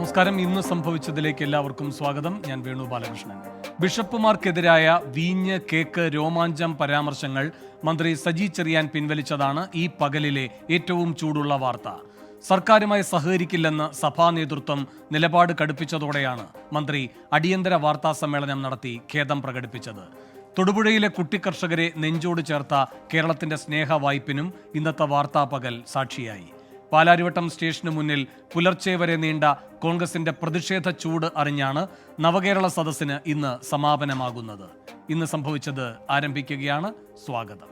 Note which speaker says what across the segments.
Speaker 1: നമസ്കാരം. ഇന്ന് സംഭവിച്ചതിലേക്ക് എല്ലാവർക്കും സ്വാഗതം. ഞാൻ വേണു ബാലകൃഷ്ണൻ. ബിഷപ്പുമാർക്കെതിരായ വീഞ്ഞ്, കേക്ക്, രോമാഞ്ചം പരാമർശങ്ങൾ മന്ത്രി സജി ചെറിയാൻ പിൻവലിച്ചതാണ് ഈ പകലിലെ ഏറ്റവും ചൂടുള്ള വാർത്ത. സർക്കാരുമായി സഹകരിക്കില്ലെന്ന് സഭാ നേതൃത്വം നിലപാട് കടുപ്പിച്ചതോടെയാണ് മന്ത്രി അടിയന്തര വാർത്താ സമ്മേളനം നടത്തി ഖേദം പ്രകടിപ്പിച്ചത്. തൊടുപുഴയിലെ കുട്ടിക്കർഷകരെ നെഞ്ചോട് ചേർത്ത കേരളത്തിന്റെ സ്നേഹവായ്പിനും ഇന്നത്തെ വാർത്താ പകൽ സാക്ഷിയായി. പാലാരിവട്ടം സ്റ്റേഷന് മുന്നിൽ പുലർച്ചെ വരെ നീണ്ട കോൺഗ്രസിന്റെ പ്രതിഷേധ ചൂട് അറിഞ്ഞാണ് നവകേരള സദസ്സിന് ഇന്ന് സമാപനമാകുന്നത്. ഇന്ന് സംഭവിച്ചത് ആരംഭിക്കുകയാണ്. സ്വാഗതം.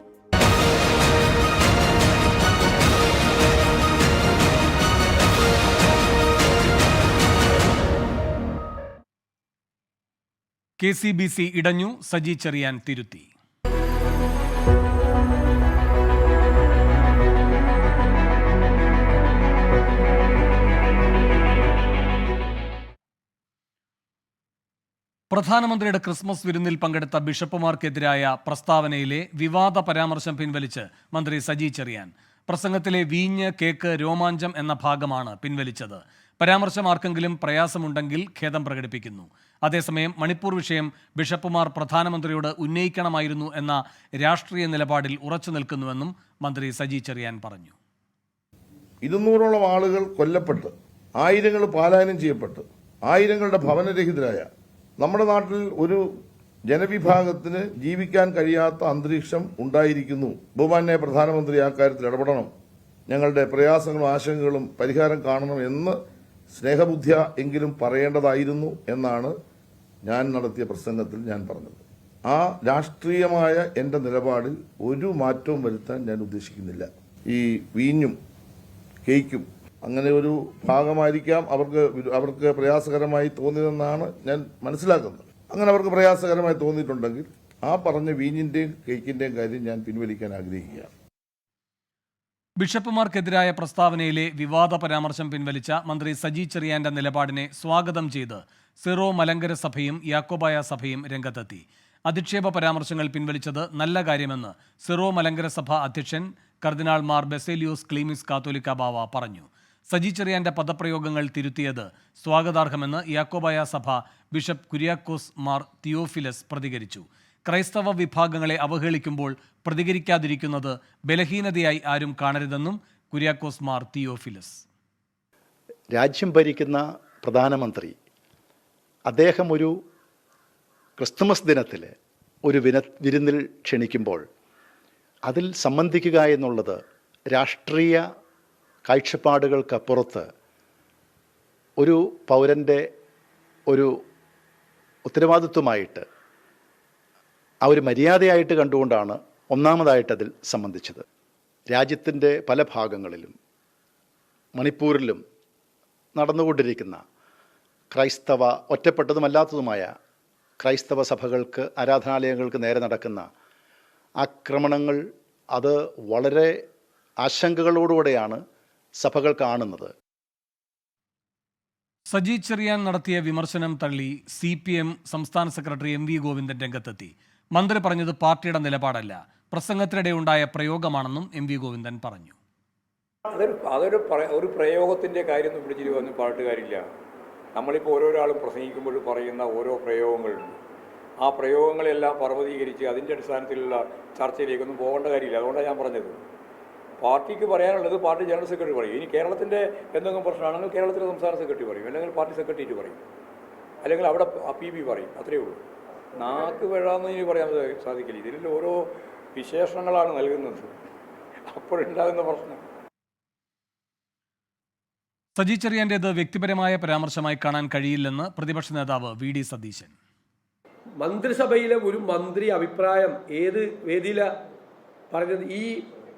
Speaker 1: KCBC ഇടഞ്ഞു, സജി ചെറിയാൻ തിരുത്തി. പ്രധാനമന്ത്രിയുടെ ക്രിസ്മസ് വിരുന്നിൽ പങ്കെടുത്ത ബിഷപ്പുമാർക്കെതിരായ പ്രസ്താവനയിലെ വിവാദ പരാമർശം പിൻവലിച്ച് മന്ത്രി സജി ചെറിയാൻ. പ്രസംഗത്തിലെ വീഞ്ഞ്, കേക്ക്, രോമാഞ്ചം എന്ന ഭാഗമാണ് പിൻവലിച്ചത്. പരാമർശം ആർക്കെങ്കിലും പ്രയാസമുണ്ടെങ്കിൽ ഖേദം പ്രകടിപ്പിക്കുന്നു. അതേസമയം മണിപ്പൂർ വിഷയം ബിഷപ്പുമാർ പ്രധാനമന്ത്രിയോട് ഉന്നയിക്കണമായിരുന്നു എന്ന രാഷ്ട്രീയ നിലപാടിൽ ഉറച്ചു നിൽക്കുന്നുവെന്നും മന്ത്രി സജി ചെറിയാൻ പറഞ്ഞു.
Speaker 2: 200ഓളം ആളുകൾ കൊല്ലപ്പെട്ട്, ആയിരങ്ങൾ പലായനം ചെയ്യപ്പെട്ട്, ആയിരങ്ങളുടെ ഭവനരഹിതരായ നമ്മുടെ നാട്ടിൽ ഒരു ജനവിഭാഗത്തിന് ജീവിക്കാൻ കഴിയാത്ത അന്തരീക്ഷം ഉണ്ടായിരിക്കുന്നു. ബഹുമാന്യ പ്രധാനമന്ത്രി ആ കാര്യത്തിൽ ഇടപെടണം, ഞങ്ങളുടെ പ്രയാസങ്ങളും ആശങ്കകളും പരിഹാരം കാണണം എന്ന് സ്നേഹബുദ്ധിയ എങ്കിലും പറയേണ്ടതായിരുന്നു എന്നാണ് ഞാൻ നടത്തിയ പ്രസംഗത്തിൽ ഞാൻ പറഞ്ഞത്. ആ രാഷ്ട്രീയമായ എൻ്റെ നിലപാടിൽ ഒരു മാറ്റവും വരുത്താൻ ഞാൻ ഉദ്ദേശിക്കുന്നില്ല. ഈ വീഞ്ഞും കേക്കും അങ്ങനെ ഒരു ഭാഗമായിരിക്കാം അവർക്ക് പ്രയാസകരമായി തോന്നിയതെന്നാണ് ഞാൻ മനസ്സിലാക്കുന്നത്. അങ്ങനെ അവർക്ക് പ്രയാസകരമായി തോന്നിയിട്ടുണ്ടെങ്കിൽ ആ പറഞ്ഞ വീഞ്ഞിന്റെയും കേക്കിന്റെയും കാര്യം ഞാൻ പിൻവലിക്കാൻ ആഗ്രഹിക്കുകയാണ്.
Speaker 1: ബിഷപ്പുമാർക്കെതിരായ പ്രസ്താവനയിലെ വിവാദ പരാമർശം പിൻവലിച്ച മന്ത്രി സജി ചെറിയാന്റെ നിലപാടിനെ സ്വാഗതം ചെയ്ത് സിറോ മലങ്കര സഭയും യാക്കോബായ സഭയും രംഗത്തെത്തി. അധിക്ഷേപ പരാമർശങ്ങൾ പിൻവലിച്ചത് നല്ല കാര്യമെന്ന് സിറോ മലങ്കര സഭ അധ്യക്ഷൻ കർദിനാൾ മാർ ബെസേലിയോസ് ക്ലീമിസ് കാത്തോലിക്ക ബാവ പറഞ്ഞു. സജി ചെറിയാന്റെ പദപ്രയോഗങ്ങൾ തിരുത്തിയത് സ്വാഗതാർഹമെന്ന് യാക്കോബായ സഭ ബിഷപ്പ് കുര്യാക്കോസ് മാർ തിയോഫിലസ് പ്രതികരിച്ചു. ക്രൈസ്തവ വിഭാഗങ്ങളെ അവഹേളിക്കുമ്പോൾ പ്രതികരിക്കാതിരിക്കുന്നത് ബലഹീനതയായി ആരും കാണരുതെന്നും കുര്യാക്കോസ് മാർ തിയോഫിലസ്.
Speaker 3: രാജ്യം ഭരിക്കുന്ന പ്രധാനമന്ത്രി അദ്ദേഹം ഒരു ക്രിസ്തുമസ് ദിനത്തിൽ ഒരു വിരുന്നിൽ ക്ഷണിക്കുമ്പോൾ അതിൽ സംബന്ധിക്കുക എന്നുള്ളത് രാഷ്ട്രീയ കാഴ്ചപ്പാടുകൾക്കപ്പുറത്ത് ഒരു പൗരൻ്റെ ഒരു ഉത്തരവാദിത്വമായിട്ട് ആ ഒരു മര്യാദയായിട്ട് കണ്ടുകൊണ്ടാണ് ഒന്നാമതായിട്ട് അതിൽ സംബന്ധിച്ചത്. രാജ്യത്തിൻ്റെ പല ഭാഗങ്ങളിലും മണിപ്പൂരിലും നടന്നുകൊണ്ടിരിക്കുന്ന ക്രൈസ്തവ ഒറ്റപ്പെട്ടതുമല്ലാത്തതുമായ ക്രൈസ്തവ സഭകൾക്ക്, ആരാധനാലയങ്ങൾക്ക് നേരെ നടക്കുന്ന ആക്രമണങ്ങൾ അത് വളരെ ആശങ്കകളോടുകൂടെയാണ് സഭകൾ കാണുന്നത്.
Speaker 1: സജി ചെറിയാൻ നടത്തിയ വിമർശനം തള്ളി CPM സംസ്ഥാന സെക്രട്ടറി MV ഗോവിന്ദൻ രംഗത്തെത്തി. മന്ത്രി പറഞ്ഞത് പാർട്ടിയുടെ നിലപാടല്ല, പ്രസംഗത്തിനിടെ ഉണ്ടായ പ്രയോഗമാണെന്നും MV ഗോവിന്ദൻ പറഞ്ഞു.
Speaker 4: ഒരു പ്രയോഗത്തിൻ്റെ കാര്യം പിടിച്ചിട്ട് വന്ന് പാട്ടുകാരില്ല. നമ്മളിപ്പോൾ ഓരോരാളും പ്രസംഗിക്കുമ്പോൾ പറയുന്ന ഓരോ പ്രയോഗങ്ങളുണ്ട്. ആ പ്രയോഗങ്ങളെല്ലാം പർവ്വതീകരിച്ച് അതിൻ്റെ അടിസ്ഥാനത്തിലുള്ള ചർച്ചയിലേക്കൊന്നും പോകേണ്ട കാര്യമില്ല. അതുകൊണ്ടാണ് ഞാൻ പറഞ്ഞത്, പാർട്ടിക്ക് പറയാനുള്ളത് പാർട്ടി ജനറൽ സെക്രട്ടറി പറയും. ഇനി കേരളത്തിൻ്റെ എന്തെങ്കിലും പ്രശ്നമാണെങ്കിൽ കേരളത്തിലെ സംസ്ഥാന സെക്രട്ടറി പറയും, അല്ലെങ്കിൽ പാർട്ടി സെക്രട്ടേറിയറ്റ് പറയും, അല്ലെങ്കിൽ അവിടെ PB പറയും. അത്രയേ ഉള്ളൂ. നാക്ക് വേഴാന്ന് ഇനി പറയാൻ സാധിക്കില്ല. ഇതിൽ ഓരോ വിശേഷണങ്ങളാണ് നൽകുന്നത്, അപ്പോഴുണ്ടാകുന്ന പ്രശ്നം.
Speaker 1: സജി ചെറിയാന്റേത് വ്യക്തിപരമായ പരാമർശമായി കാണാൻ കഴിയില്ലെന്ന് പ്രതിപക്ഷ നേതാവ് VD സതീശൻ.
Speaker 5: മന്ത്രിസഭയിലെ ഒരു മന്ത്രി അഭിപ്രായം ഏത് വേദിയിലാണ് പറഞ്ഞത്? ഈ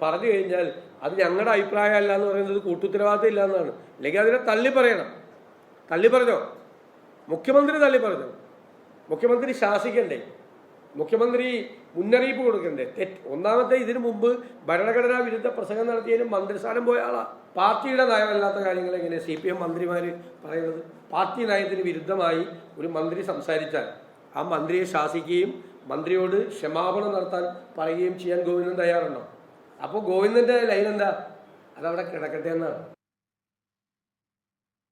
Speaker 5: പറഞ്ഞു കഴിഞ്ഞാൽ അത് ഞങ്ങളുടെ അഭിപ്രായമല്ല എന്ന് പറയുന്നത് കൂട്ടുത്തരവാദിത്തം ഇല്ല എന്നാണ്. അല്ലെങ്കിൽ അതിനെ തള്ളി പറയണം. തള്ളി പറഞ്ഞോ? മുഖ്യമന്ത്രി തള്ളി പറഞ്ഞോ? മുഖ്യമന്ത്രി ശാസിക്കണ്ടേ? മുഖ്യമന്ത്രി മുന്നറിയിപ്പ് കൊടുക്കണ്ടേ? ഒന്നാമത്തെ, ഇതിനു മുമ്പ് ഭരണഘടനാ വിരുദ്ധ പ്രസംഗം നടത്തിയതിനും മന്ത്രിസ്ഥാനം പോയ ആളാ. പാർട്ടിയുടെ നയമല്ലാത്ത കാര്യങ്ങൾ എങ്ങനെ CPM മന്ത്രിമാർ പറയുന്നത്? പാർട്ടി നയത്തിന് വിരുദ്ധമായി ഒരു മന്ത്രി സംസാരിച്ചാൽ ആ മന്ത്രിയെ ശാസിക്കുകയും മന്ത്രിയോട് ക്ഷമാപണം നടത്താൻ പറയുകയും ചെയ്യാൻ ഗോവിന്ദൻ തയ്യാറുണ്ടോ? അപ്പോൾ ഗോവിന്ദൻ്റെ ലൈൻ എന്താ? അതവിടെ കിടക്കട്ടെ എന്നാണ്.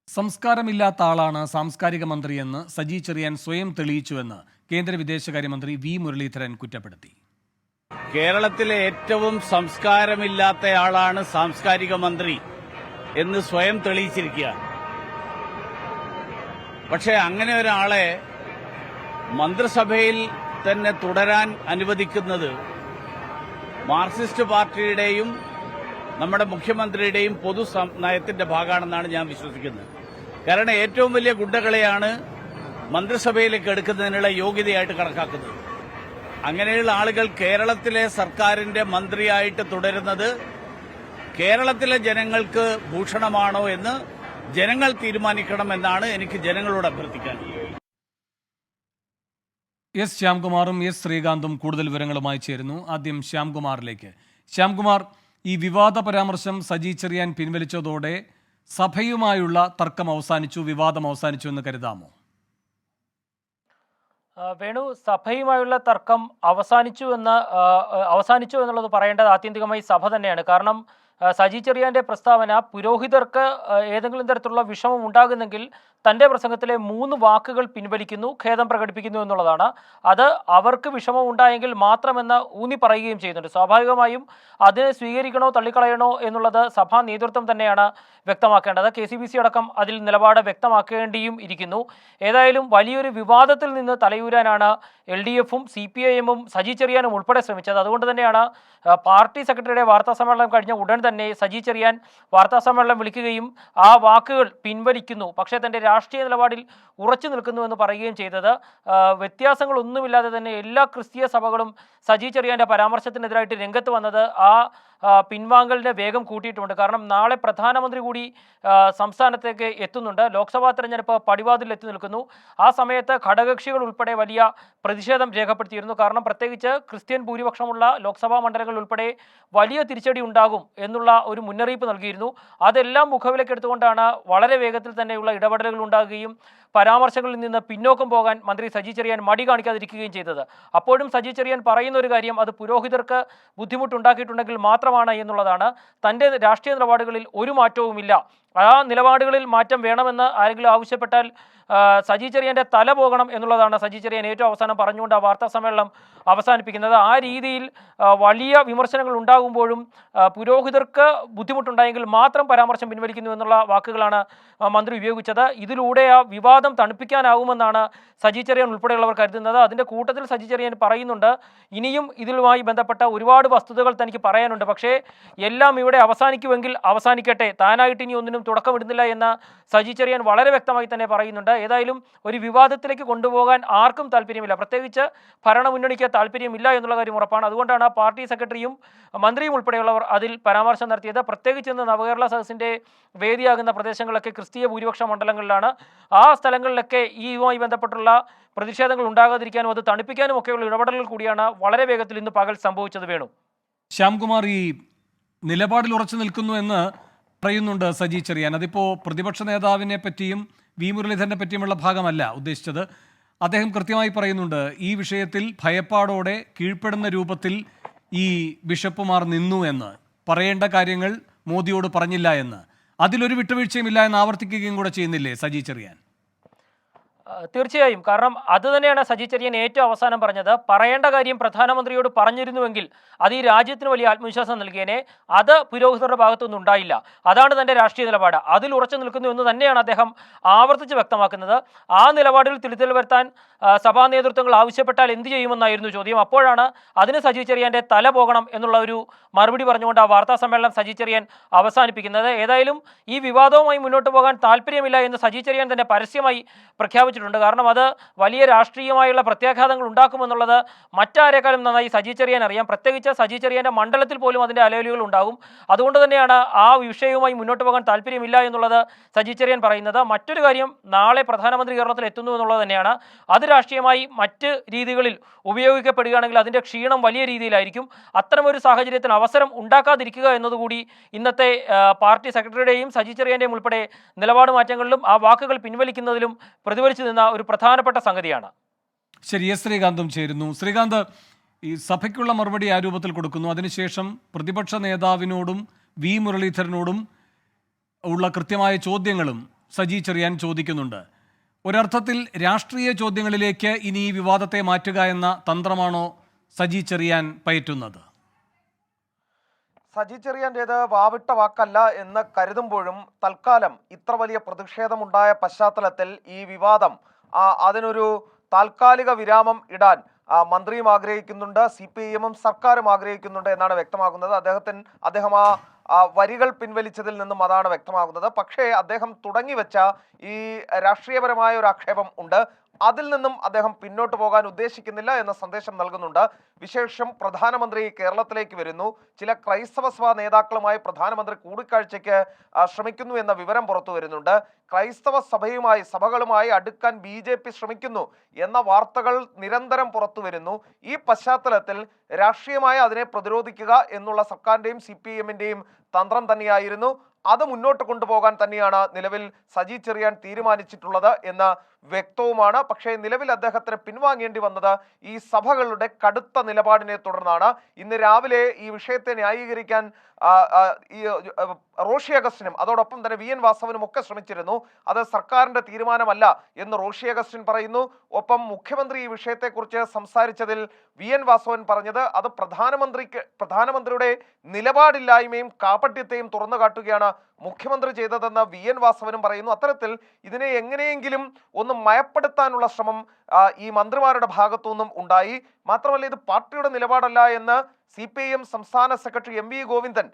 Speaker 1: സംസ്കാരമില്ലാത്ത ആളാണ് സാംസ്കാരിക മന്ത്രിയെന്ന് സജി ചെറിയാൻ സ്വയം തെളിയിച്ചുവെന്ന് കേന്ദ്ര വിദേശകാര്യമന്ത്രി വി മുരളീധരൻ കുറ്റപ്പെടുത്തി.
Speaker 6: കേരളത്തിലെ ഏറ്റവും സംസ്കാരമില്ലാത്തയാളാണ് സാംസ്കാരിക മന്ത്രി എന്ന് സ്വയം തെളിയിച്ചിരിക്കുകയാണ്. പക്ഷേ അങ്ങനെ ഒരാളെ മന്ത്രിസഭയിൽ തന്നെ തുടരാൻ അനുവദിക്കുന്നത് മാർക്സിസ്റ്റ് പാർട്ടിയുടെയും നമ്മുടെ മുഖ്യമന്ത്രിയുടെയും പൊതു നയത്തിന്റെ ഭാഗമാണെന്നാണ് ഞാൻ വിശ്വസിക്കുന്നത്. കാരണം ഏറ്റവും വലിയ ഗുണ്ടകളെയാണ് മന്ത്രിസഭയിലേക്ക് എടുക്കുന്നതിനുള്ള യോഗ്യതയായിട്ട് കണക്കാക്കുന്നത്. അങ്ങനെയുള്ള ആളുകൾ കേരളത്തിലെ സർക്കാരിന്റെ മന്ത്രിയായിട്ട് തുടരുന്നത് കേരളത്തിലെ ജനങ്ങൾക്ക് ഭൂഷണമാണോ എന്ന് ജനങ്ങൾ തീരുമാനിക്കണമെന്നാണ് എനിക്ക് ജനങ്ങളോട് അഭ്യർത്ഥിക്കാനുള്ളത്.
Speaker 1: എസ് ശ്യാംകുമാറും എസ് ശ്രീകാന്തും കൂടുതൽ വിവരങ്ങളുമായി ചേരുന്നു. ആദ്യം ശ്യാംകുമാറിലേക്ക്. ശ്യാംകുമാർ, ഈ വിവാദ പരാമർശം സജി ചെറിയാൻ പിൻവലിച്ചതോടെ സഭയുമായുള്ള തർക്കം അവസാനിച്ചു, വിവാദം അവസാനിച്ചു എന്ന് കരുതാമോ?
Speaker 7: വേണു, സഭയുമായുള്ള തർക്കം അവസാനിച്ചു എന്നുള്ളത് പറയേണ്ടത് ആത്യന്തികമായി സഭ തന്നെയാണ്. കാരണം സജി ചെറിയാന്റെ പ്രസ്താവന പുരോഹിതർക്ക് ഏതെങ്കിലും തരത്തിലുള്ള വിഷമം ഉണ്ടാകുന്നെങ്കിൽ തൻ്റെ പ്രസംഗത്തിലെ 3 വാക്കുകൾ പിൻവലിക്കുന്നു, ഖേദം പ്രകടിപ്പിക്കുന്നു എന്നുള്ളതാണ്. അത് അവർക്ക് വിഷമം ഉണ്ടായെങ്കിൽ മാത്രമെന്ന് ഊന്നി പറയുകയും ചെയ്യുന്നുണ്ട്. സ്വാഭാവികമായും അതിനെ സ്വീകരിക്കണോ തള്ളിക്കളയണോ എന്നുള്ളത് സഭാ നേതൃത്വം തന്നെയാണ് വ്യക്തമാക്കേണ്ടത്. KCBC അടക്കം അതിൽ നിലപാട് വ്യക്തമാക്കേണ്ടിയും ഇരിക്കുന്നു. ഏതായാലും വലിയൊരു വിവാദത്തിൽ നിന്ന് തലയൂരാനാണ് LDFും CPIMും സജി ചെറിയാനും ഉൾപ്പെടെ ശ്രമിച്ചത്. അതുകൊണ്ട് തന്നെയാണ് പാർട്ടി സെക്രട്ടറിയുടെ വാർത്താസമ്മേളനം കഴിഞ്ഞ ഉടൻ തന്നെ സജി ചെറിയാൻ വാർത്താസമ്മേളനം വിളിക്കുകയും ആ വാക്കുകൾ പിൻവലിക്കുന്നു, പക്ഷേ തൻ്റെ രാഷ്ട്രീയ നിലപാടിൽ ഉറച്ചു നിൽക്കുന്നുവെന്ന് പറയുകയും ചെയ്തത്. വ്യത്യാസങ്ങളൊന്നുമില്ലാതെ തന്നെ എല്ലാ ക്രിസ്തീയ സഭകളും സജി ചെറിയാന്റെ പരാമർശത്തിനെതിരായിട്ട് രംഗത്ത് വന്നത് ആ പിൻവാങ്ങലിന്റെ വേഗം കൂട്ടിയിട്ടുണ്ട്. കാരണം നാളെ പ്രധാനമന്ത്രി കൂടി സംസ്ഥാനത്തേക്ക് എത്തുന്നുണ്ട്. ലോക്സഭാ തെരഞ്ഞെടുപ്പ് പടിവാതിൽ എത്തി നിൽക്കുന്നു. ആ സമയത്ത് ഘടകകക്ഷികൾ ഉൾപ്പെടെ വലിയ പ്രതിഷേധം രേഖപ്പെടുത്തിയിരുന്നു. കാരണം പ്രത്യേകിച്ച് ക്രിസ്ത്യൻ ഭൂരിപക്ഷമുള്ള ലോക്സഭാ മണ്ഡലങ്ങൾ ഉൾപ്പെടെ വലിയ തിരിച്ചടി ഉണ്ടാകും എന്നുള്ള ഒരു മുന്നറിയിപ്പ് നൽകിയിരുന്നു. അതെല്ലാം മുഖവിലക്കെടുത്തുകൊണ്ടാണ് വളരെ വേഗത്തിൽ തന്നെയുള്ള ഇടപെടലുകൾ ഉണ്ടാകുകയും പരാമർശങ്ങളിൽ നിന്ന് പിന്നോക്കം പോകാൻ മന്ത്രി സജി ചെറിയാൻ മടി കാണിക്കാതിരിക്കുകയും ചെയ്തത്. അപ്പോഴും സജി ചെറിയാൻ പറയുന്ന ഒരു കാര്യം, അത് പുരോഹിതർക്ക് ബുദ്ധിമുട്ടുണ്ടാക്കിയിട്ടുണ്ടെങ്കിൽ മാത്രമാണ് എന്നുള്ളതാണ്. തൻ്റെ രാഷ്ട്രീയ നിലപാടുകളിൽ ഒരു മാറ്റവുമില്ല. ആ നിലപാടുകളിൽ മാറ്റം വേണമെന്ന് ആരെങ്കിലും ആവശ്യപ്പെട്ടാൽ സജി ചെറിയാന്റെ തല പോകണം എന്നുള്ളതാണ് സജി ചെറിയാൻ ഏറ്റവും അവസാനം പറഞ്ഞുകൊണ്ട് ആ വാർത്താ സമ്മേളനം അവസാനിപ്പിക്കുന്നത്. ആ രീതിയിൽ വലിയ വിമർശനങ്ങൾ ഉണ്ടാകുമ്പോഴും പുരോഹിതർക്ക് ബുദ്ധിമുട്ടുണ്ടായെങ്കിൽ മാത്രം പരാമർശം പിൻവലിക്കുന്നു എന്നുള്ള വാക്കുകളാണ് മന്ത്രി ഉപയോഗിച്ചത്. ഇതിലൂടെ ആ വിവാദം തണുപ്പിക്കാനാവുമെന്നാണ് സജി ചെറിയാൻ ഉൾപ്പെടെയുള്ളവർ കരുതുന്നത്. അതിൻ്റെ കൂട്ടത്തിൽ സജി ചെറിയാൻ പറയുന്നുണ്ട്, ഇനിയും ഇതിലുമായി ബന്ധപ്പെട്ട ഒരുപാട് വസ്തുതകൾ തനിക്ക് പറയാനുണ്ട്, പക്ഷേ എല്ലാം ഇവിടെ അവസാനിക്കുമെങ്കിൽ അവസാനിക്കട്ടെ, താനായിട്ട് ഇനി ഒന്നിനും തുടക്കമിടുന്നില്ല എന്ന് സജി ചെറിയാൻ വളരെ വ്യക്തമായി തന്നെ പറയുന്നുണ്ട്. ഏതായാലും ഒരു വിവാദത്തിലേക്ക് കൊണ്ടുപോകാൻ ആർക്കും താല്പര്യമില്ല, പ്രത്യേകിച്ച് ഭരണമുന്നണിക്ക് താല്പര്യമില്ല എന്നുള്ള കാര്യം ഉറപ്പാണ്. അതുകൊണ്ടാണ് പാർട്ടി സെക്രട്ടറിയും മന്ത്രിയും ഉൾപ്പെടെയുള്ളവർ അതിൽ പരാമർശം നടത്തിയത്. പ്രത്യേകിച്ച് ഇന്ന് നവകേരള സദസ്സിൻ്റെ വേദിയാകുന്ന പ്രദേശങ്ങളിലൊക്കെ ക്രിസ്തീയ ഭൂരിപക്ഷ മണ്ഡലങ്ങളിലാണ്. ആ സ്ഥലങ്ങളിലൊക്കെ ഇതുമായി ബന്ധപ്പെട്ടുള്ള പ്രതിഷേധങ്ങൾ ഉണ്ടാകാതിരിക്കാനും അത് തണുപ്പിക്കാനും ഒക്കെയുള്ള ഇടപെടലുകൾ കൂടിയാണ് വളരെ വേഗത്തിൽ ഇന്ന് പകൽ സംഭവിച്ചത്. വേണു,
Speaker 1: ശ്യാംകുമാർ, ഈ നിലപാടിൽ ഉറച്ചു നിൽക്കുന്നു എന്ന് പറയുന്നുണ്ട് സജി ചെറിയാൻ. അതിപ്പോൾ പ്രതിപക്ഷ നേതാവിനെ പറ്റിയും വി മുരളീധരനെ പറ്റിയുമുള്ള ഭാഗമല്ല ഉദ്ദേശിച്ചത്. അദ്ദേഹം കൃത്യമായി പറയുന്നുണ്ട്, ഈ വിഷയത്തിൽ ഭയപ്പാടോടെ കീഴ്പ്പെടുന്ന രൂപത്തിൽ ഈ ബിഷപ്പുമാർ നിന്നു എന്ന്, പറയേണ്ട കാര്യങ്ങൾ മോദിയോട് പറഞ്ഞില്ല എന്ന്, അതിലൊരു വിട്ടുവീഴ്ചയുമില്ല എന്ന് ആവർത്തിക്കുകയും കൂടെ ചെയ്യുന്നില്ലേ സജി ചെറിയാൻ?
Speaker 7: തീർച്ചയായും. കാരണം അത് തന്നെയാണ് സജി ചെറിയാൻ ഏറ്റവും അവസാനം പറഞ്ഞത്. പറയേണ്ട കാര്യം പ്രധാനമന്ത്രിയോട് പറഞ്ഞിരുന്നുവെങ്കിൽ അത് ഈ രാജ്യത്തിന് വലിയ ആത്മവിശ്വാസം നൽകിയേനെ. അത് പുരോഹിതരുടെ ഭാഗത്തുനിന്ന് ഉണ്ടായില്ല. അതാണ് തൻ്റെ രാഷ്ട്രീയ നിലപാട്. അതിൽ ഉറച്ചു നിൽക്കുന്നു എന്ന് തന്നെയാണ് അദ്ദേഹം ആവർത്തിച്ച് വ്യക്തമാക്കുന്നത്. ആ നിലപാടിൽ തിരുത്തൽ വരുത്താൻ സഭാ നേതൃത്വങ്ങൾ ആവശ്യപ്പെട്ടാൽ എന്ത് ചെയ്യുമെന്നായിരുന്നു ചോദ്യം. അപ്പോഴാണ് അതിന് സജി ചെറിയാന്റെ തല പോകണം എന്നുള്ള ഒരു മറുപടി പറഞ്ഞുകൊണ്ട് ആ വാർത്താ സമ്മേളനം സജി ചെറിയാൻ അവസാനിപ്പിക്കുന്നത്. ഏതായാലും ഈ വിവാദവുമായി മുന്നോട്ട് പോകാൻ താല്പര്യമില്ല എന്ന് സജി ചെറിയാൻ തന്നെ പരസ്യമായി പ്രഖ്യാപിച്ചിട്ടുണ്ട്. കാരണം അത് വലിയ രാഷ്ട്രീയമായുള്ള പ്രത്യാഘാതങ്ങൾ ഉണ്ടാക്കുമെന്നുള്ളത് മറ്റാരേക്കാളും നന്നായി സജി ചെറിയാൻ അറിയാം. പ്രത്യേകിച്ച് സജി ചെറിയാന്റെ മണ്ഡലത്തിൽ പോലും അതിൻ്റെ അലയലുകൾ ഉണ്ടാകും. അതുകൊണ്ട് തന്നെയാണ് ആ വിഷയവുമായി മുന്നോട്ട് പോകാൻ താല്പര്യമില്ല എന്നുള്ളത് സജി ചെറിയാൻ പറയുന്നത്. മറ്റൊരു കാര്യം, നാളെ പ്രധാനമന്ത്രി കേരളത്തിൽ എത്തുന്നു എന്നുള്ളത് തന്നെയാണ്. അത് രാഷ്ട്രീയമായി മറ്റ് രീതികളിൽ ഉപയോഗിക്കപ്പെടുകയാണെങ്കിൽ അതിൻ്റെ ക്ഷീണം വലിയ രീതിയിലായിരിക്കും. അത്തരമൊരു സാഹചര്യത്തിന് അവസരം ഉണ്ടാക്കാതിരിക്കുക എന്നതുകൂടി ഇന്നത്തെ പാർട്ടി സെക്രട്ടറിയുടെയും സജി ചെറിയാന്റെയും ഉൾപ്പെടെ നിലപാട് മാറ്റങ്ങളിലും ആ വാക്കുകൾ പിൻവലിക്കുന്നതിലും പ്രതിഫലിച്ചു നിന്ന ഒരു പ്രധാനപ്പെട്ട സംഗതിയാണ്.
Speaker 1: ശരി, എസ് ശ്രീകാന്തും ചേരുന്നു. ശ്രീകാന്ത്, ഈ സഭയ്ക്കുള്ള മറുപടി ആ രൂപത്തിൽ കൊടുക്കുന്നു. അതിനുശേഷം പ്രതിപക്ഷ നേതാവിനോടും വി മുരളീധരനോടും ഉള്ള കൃത്യമായ ചോദ്യങ്ങളും സജി ചെറിയാൻ ചോദിക്കുന്നുണ്ട്. ഒരർത്ഥത്തിൽ രാഷ്ട്രീയ ചോദ്യങ്ങളിലേക്ക് ഇനി ഈ വിവാദത്തെ മാറ്റുക എന്ന തന്ത്രമാണോ സജി ചെറിയാൻ പയറ്റുന്നത്?
Speaker 8: സജി ചെറിയാൻ്റേത് വാവിട്ട വാക്കല്ല എന്ന് കരുതുമ്പോഴും തൽക്കാലം ഇത്ര വലിയ പ്രതിഷേധമുണ്ടായ പശ്ചാത്തലത്തിൽ ഈ വിവാദം അതിനൊരു താൽക്കാലിക വിരാമം ഇടാൻ മന്ത്രിയും ആഗ്രഹിക്കുന്നുണ്ട്, CPIM-ഉം സർക്കാരും ആഗ്രഹിക്കുന്നുണ്ട് എന്നാണ് വ്യക്തമാകുന്നത്. അദ്ദേഹം ആ വരികൾ പിൻവലിച്ചതിൽ നിന്നും അതാണ് വ്യക്തമാകുന്നത്. പക്ഷേ അദ്ദേഹം തുടങ്ങിവെച്ച ഈ രാഷ്ട്രീയപരമായ ഒരു ആക്ഷേപം ഉണ്ട്, അതിൽ നിന്നും അദ്ദേഹം പിന്നോട്ട് പോകാൻ ഉദ്ദേശിക്കുന്നില്ല എന്ന സന്ദേശം നൽകുന്നുണ്ട്. വിശേഷം പ്രധാനമന്ത്രി കേരളത്തിലേക്ക് വരുന്നു, ചില ക്രൈസ്തവ സഭാ നേതാക്കളുമായി പ്രധാനമന്ത്രി കൂടിക്കാഴ്ചയ്ക്ക് ശ്രമിക്കുന്നു എന്ന വിവരം പുറത്തു വരുന്നുണ്ട്. ക്രൈസ്തവ സഭകളുമായി അടുക്കാൻ BJP ശ്രമിക്കുന്നു എന്ന വാർത്തകൾ നിരന്തരം പുറത്തു വരുന്നു. ഈ പശ്ചാത്തലത്തിൽ രാഷ്ട്രീയമായി അതിനെ പ്രതിരോധിക്കുക എന്നുള്ള സർക്കാരിൻ്റെയും CPIM-ന്റെയും തന്ത്രം തന്നെയായിരുന്നു. അത് മുന്നോട്ട് കൊണ്ടുപോകാൻ തന്നെയാണ് നിലവിൽ സജി ചെറിയാൻ തീരുമാനിച്ചിട്ടുള്ളത് എന്ന് വ്യക്തവുമാണ്. പക്ഷേ നിലവിൽ അദ്ദേഹത്തിന് പിൻവാങ്ങേണ്ടി വന്നത് ഈ സഭകളുടെ കടുത്ത നിലപാടിനെ തുടർന്നാണ്. ഇന്ന് രാവിലെ ഈ വിഷയത്തെ ന്യായീകരിക്കാൻ ഈ റോഷി അഗസ്റ്റിനും അതോടൊപ്പം തന്നെ VN വാസവനും ഒക്കെ ശ്രമിച്ചിരുന്നു. അത് സർക്കാരിന്റെ തീരുമാനമല്ല എന്ന് റോഷി അഗസ്റ്റിൻ പറയുന്നു. ഒപ്പം മുഖ്യമന്ത്രി ഈ വിഷയത്തെക്കുറിച്ച് സംസാരിച്ചതിൽ VN വാസവൻ പറഞ്ഞത് അത് പ്രധാനമന്ത്രിയുടെ നിലപാടില്ലായ്മയും കാപട്യത്തെയും തുറന്നു കാട്ടുകയാണ് മുഖ്യമന്ത്രി ചെയ്തതെന്ന് VN വാസവനും പറയുന്നു. അത്തരത്തിൽ ഇതിനെ എങ്ങനെയെങ്കിലും ഒന്ന് മയപ്പെടുത്താനുള്ള ശ്രമം ഈ മന്ത്രിമാരുടെ ഭാഗത്തുനിന്നും ഉണ്ടായി. മാത്രമല്ല ഇത് പാർട്ടിയുടെ നിലപാടല്ല എന്ന് CPIM സംസ്ഥാന സെക്രട്ടറി MV ഗോവിന്ദൻ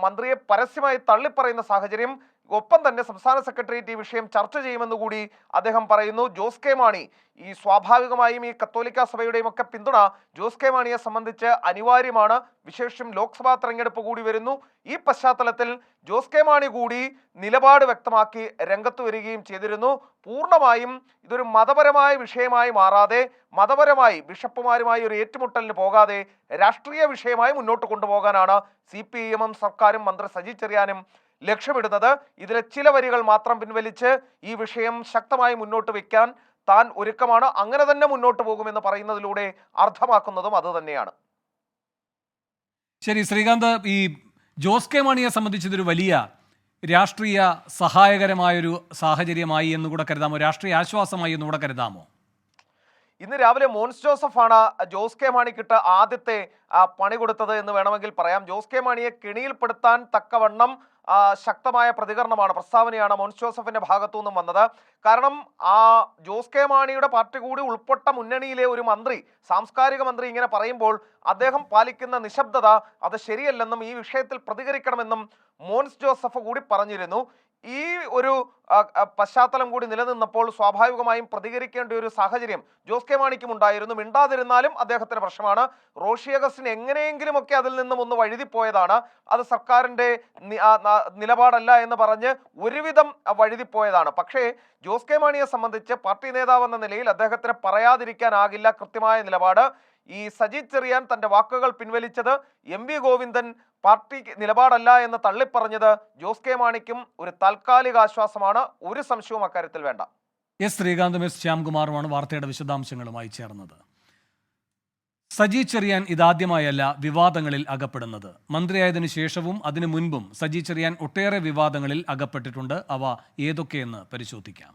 Speaker 8: മന്ത്രിയെ പരസ്യമായി തള്ളിപ്പറയുന്ന സാഹചര്യം. ഒപ്പം തന്നെ സംസ്ഥാന സെക്രട്ടേറിയറ്റ് ഈ വിഷയം ചർച്ച ചെയ്യുമെന്ന് കൂടി അദ്ദേഹം പറയുന്നു. ജോസ് കെ മാണി ഈ സ്വാഭാവികമായും ഈ കത്തോലിക്ക സഭയുടെയും ഒക്കെ പിന്തുണ ജോസ് കെ മാണിയെ സംബന്ധിച്ച് അനിവാര്യമാണ്. വിശേഷം ലോക്സഭാ തെരഞ്ഞെടുപ്പ് കൂടി വരുന്നു. ഈ പശ്ചാത്തലത്തിൽ ജോസ് കെ മാണി കൂടി നിലപാട് വ്യക്തമാക്കി രംഗത്ത് വരികയും ചെയ്തിരുന്നു. പൂർണ്ണമായും ഇതൊരു മതപരമായ വിഷയമായി മാറാതെ, മതപരമായി ബിഷപ്പുമാരുമായി ഒരു ഏറ്റുമുട്ടലിന് പോകാതെ രാഷ്ട്രീയ വിഷയമായി മുന്നോട്ട് കൊണ്ടുപോകാനാണ് CPIM-ഉം സർക്കാരും മന്ത്രി സജി ചെറിയാനും ലക്ഷ്യമിടുന്നത്. ഇതിലെ ചില വരികൾ മാത്രം പിൻവലിച്ച് ഈ വിഷയം ശക്തമായി മുന്നോട്ട് വയ്ക്കാൻ താൻ ഒരുക്കമാണ്, അങ്ങനെ തന്നെ മുന്നോട്ട് പോകുമെന്ന് പറയുന്നതിലൂടെ അർത്ഥമാക്കുന്നതും അത് തന്നെയാണ്.
Speaker 1: ശരി ശ്രീകാന്ത്, ഈ ജോസ് കെ മാണിയെ സംബന്ധിച്ച് ഇതൊരു വലിയ രാഷ്ട്രീയ സഹായകരമായൊരു സാഹചര്യമായി എന്നുകൂടെ കരുതാമോ, രാഷ്ട്രീയ ആശ്വാസമായി എന്നുകൂടെ കരുതാമോ?
Speaker 8: ഇന്ന് രാവിലെ മോൻസ് ജോസഫാണ് ജോസ് കെ മാണിക്കിട്ട് ആദ്യത്തെ പണി കൊടുത്തത് എന്ന് വേണമെങ്കിൽ പറയാം. ജോസ് കെ മാണിയെ കെണിയിൽപ്പെടുത്താൻ തക്കവണ്ണം ശക്തമായ പ്രതികരണമാണ്, പ്രസ്താവനയാണ് മോൻസ് ജോസഫിന്റെ ഭാഗത്തു നിന്നും വന്നത്. കാരണം ജോസ് കെ മാണിയുടെ പാർട്ടി കൂടി ഉൾപ്പെട്ട മുന്നണിയിലെ ഒരു മന്ത്രി, സാംസ്കാരിക മന്ത്രി ഇങ്ങനെ പറയുമ്പോൾ അദ്ദേഹം പാലിക്കുന്ന നിശബ്ദത അത് ശരിയല്ലെന്നും ഈ വിഷയത്തിൽ പ്രതികരിക്കണമെന്നും മോൻസ് ജോസഫ് കൂടി പറഞ്ഞിരുന്നു. ഈ ഒരു പശ്ചാത്തലം കൂടി നിലനിന്നപ്പോൾ സ്വാഭാവികമായും പ്രതികരിക്കേണ്ട ഒരു സാഹചര്യം ജോസ് കെ മാണിക്കും ഉണ്ടായിരുന്നു. മിണ്ടാതിരുന്നാലും അദ്ദേഹത്തിന് പ്രശ്നമാണ്. റോഷി അഗസ്റ്റിൻ എങ്ങനെയെങ്കിലുമൊക്കെ അതിൽ നിന്നും ഒന്ന് വഴുതിപ്പോയതാണ്. അത് സർക്കാരിൻ്റെ നിലപാടല്ല എന്ന് പറഞ്ഞ് ഒരുവിധം വഴുതിപ്പോയതാണ്. പക്ഷേ ജോസ് കെ മാണിയെ സംബന്ധിച്ച് പാർട്ടി നേതാവ് എന്ന നിലയിൽ അദ്ദേഹത്തിന് പറയാതിരിക്കാനാകില്ല കൃത്യമായ നിലപാട്. ഈ സജി ചെറിയാൻ തൻ്റെ വാക്കുകൾ പിൻവലിച്ചത്, MV ഗോവിന്ദൻ പാർട്ടി നിലപാടല്ല എന്ന് തള്ളിപ്പറഞ്ഞത് ജോസ് കെ മാണിക്കും ഒരു താൽക്കാലിക ആശ്വാസമാണ്. ഒരു സംശയവും അക്കാര്യത്തിൽ വേണ്ട.
Speaker 1: ശ്രീകാന്തും ശ്യാംകുമാറുമാണ് വാർത്തയുടെ വിശദാംശങ്ങളുമായി ചേർന്നത്. സജി ചെറിയാൻ ഇതാദ്യമായല്ല വിവാദങ്ങളിൽ അകപ്പെടുന്നത്. മന്ത്രിയായതിനു ശേഷവും അതിനു മുൻപും സജി ചെറിയാൻ ഒട്ടേറെ വിവാദങ്ങളിൽ അകപ്പെട്ടിട്ടുണ്ട്. അവ ഏതൊക്കെയെന്ന് പരിശോധിക്കാം.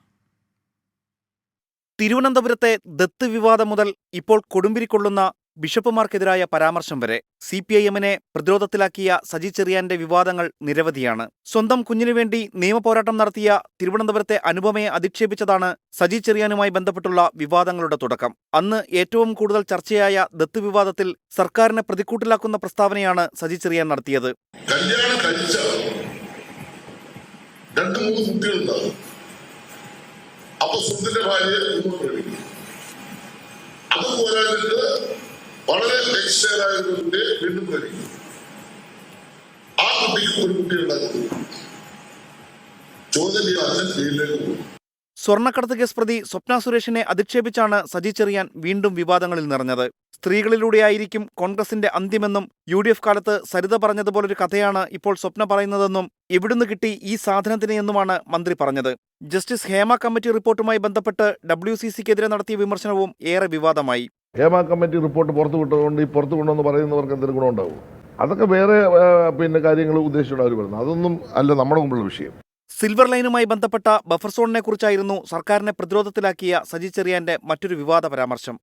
Speaker 9: തിരുവനന്തപുരത്തെ ദത്ത് വിവാദം മുതൽ ഇപ്പോൾ കൊടുമ്പിരിക്കൊള്ളുന്ന ബിഷപ്പുമാർക്കെതിരായ പരാമർശം വരെ CPIM-നെ പ്രതിരോധത്തിലാക്കിയ സജി ചെറിയാന്റെ വിവാദങ്ങൾ നിരവധിയാണ്. സ്വന്തം കുഞ്ഞിനു വേണ്ടി നിയമപോരാട്ടം നടത്തിയ തിരുവനന്തപുരത്തെ അനുപമയെ അധിക്ഷേപിച്ചതാണ് സജി ചെറിയാനുമായി ബന്ധപ്പെട്ടുള്ള വിവാദങ്ങളുടെ തുടക്കം. അന്ന് ഏറ്റവും കൂടുതൽ ചർച്ചയായ ദത്ത് വിവാദത്തിൽ സർക്കാരിനെ പ്രതിക്കൂട്ടിലാക്കുന്ന പ്രസ്താവനയാണ് സജി ചെറിയാൻ നടത്തിയത്.
Speaker 2: വളരെ രക്ഷകരായതിന്റെ വീണ്ടും വരും ആ കുട്ടിക്ക് ഒരു കുട്ടി ഉണ്ടാക്കുന്നു. ചോദ്യം അച്ഛൻ ജയിലിലേക്ക് പോകും.
Speaker 9: സ്വർണ്ണക്കടത്ത് കേസ് പ്രതി സ്വപ്ന സുരേഷിനെ അധിക്ഷേപിച്ചാണ് സജി ചെറിയാൻ വീണ്ടും വിവാദങ്ങളിൽ നിറഞ്ഞത്. സ്ത്രീകളിലൂടെയായിരിക്കും കോൺഗ്രസിന്റെ അന്ത്യമെന്നും UDF കാലത്ത് സരിത പറഞ്ഞതുപോലൊരു കഥയാണ് ഇപ്പോൾ സ്വപ്ന പറയുന്നതെന്നും എവിടുന്ന് കിട്ടി ഈ സാധനത്തിന് എന്നുമാണ് മന്ത്രി പറഞ്ഞത്. ജസ്റ്റിസ് ഹേമ കമ്മിറ്റി റിപ്പോർട്ടുമായി ബന്ധപ്പെട്ട് WCCക്കെതിരെ നടത്തിയ വിമർശനവും ഏറെ വിവാദമായി.
Speaker 2: ഹേമ കമ്മിറ്റി റിപ്പോർട്ട് പുറത്തു വിട്ടതുകൊണ്ട് ഈ പുറത്തു കൊണ്ടുവന്ന് പറയുന്നവർക്ക് എന്തൊരു ഗുണമുണ്ടാവും? അതൊക്കെ വേറെ കാര്യങ്ങൾ ഉദ്ദേശിച്ചുകൊണ്ട് അവർ പറയുന്നത്. അതൊന്നും അല്ല നമ്മുടെ മുമ്പുള്ള വിഷയം.
Speaker 9: സിൽവർ ലൈനുമായി ബന്ധപ്പെട്ട ബഫർ സോണിനെ കുറിച്ചായിരുന്നു സർക്കാരിനെ പ്രതിരോധത്തിലാക്കിയ സജി ചെറിയാന്റെ മറ്റൊരു വിവാദ പരാമർശം.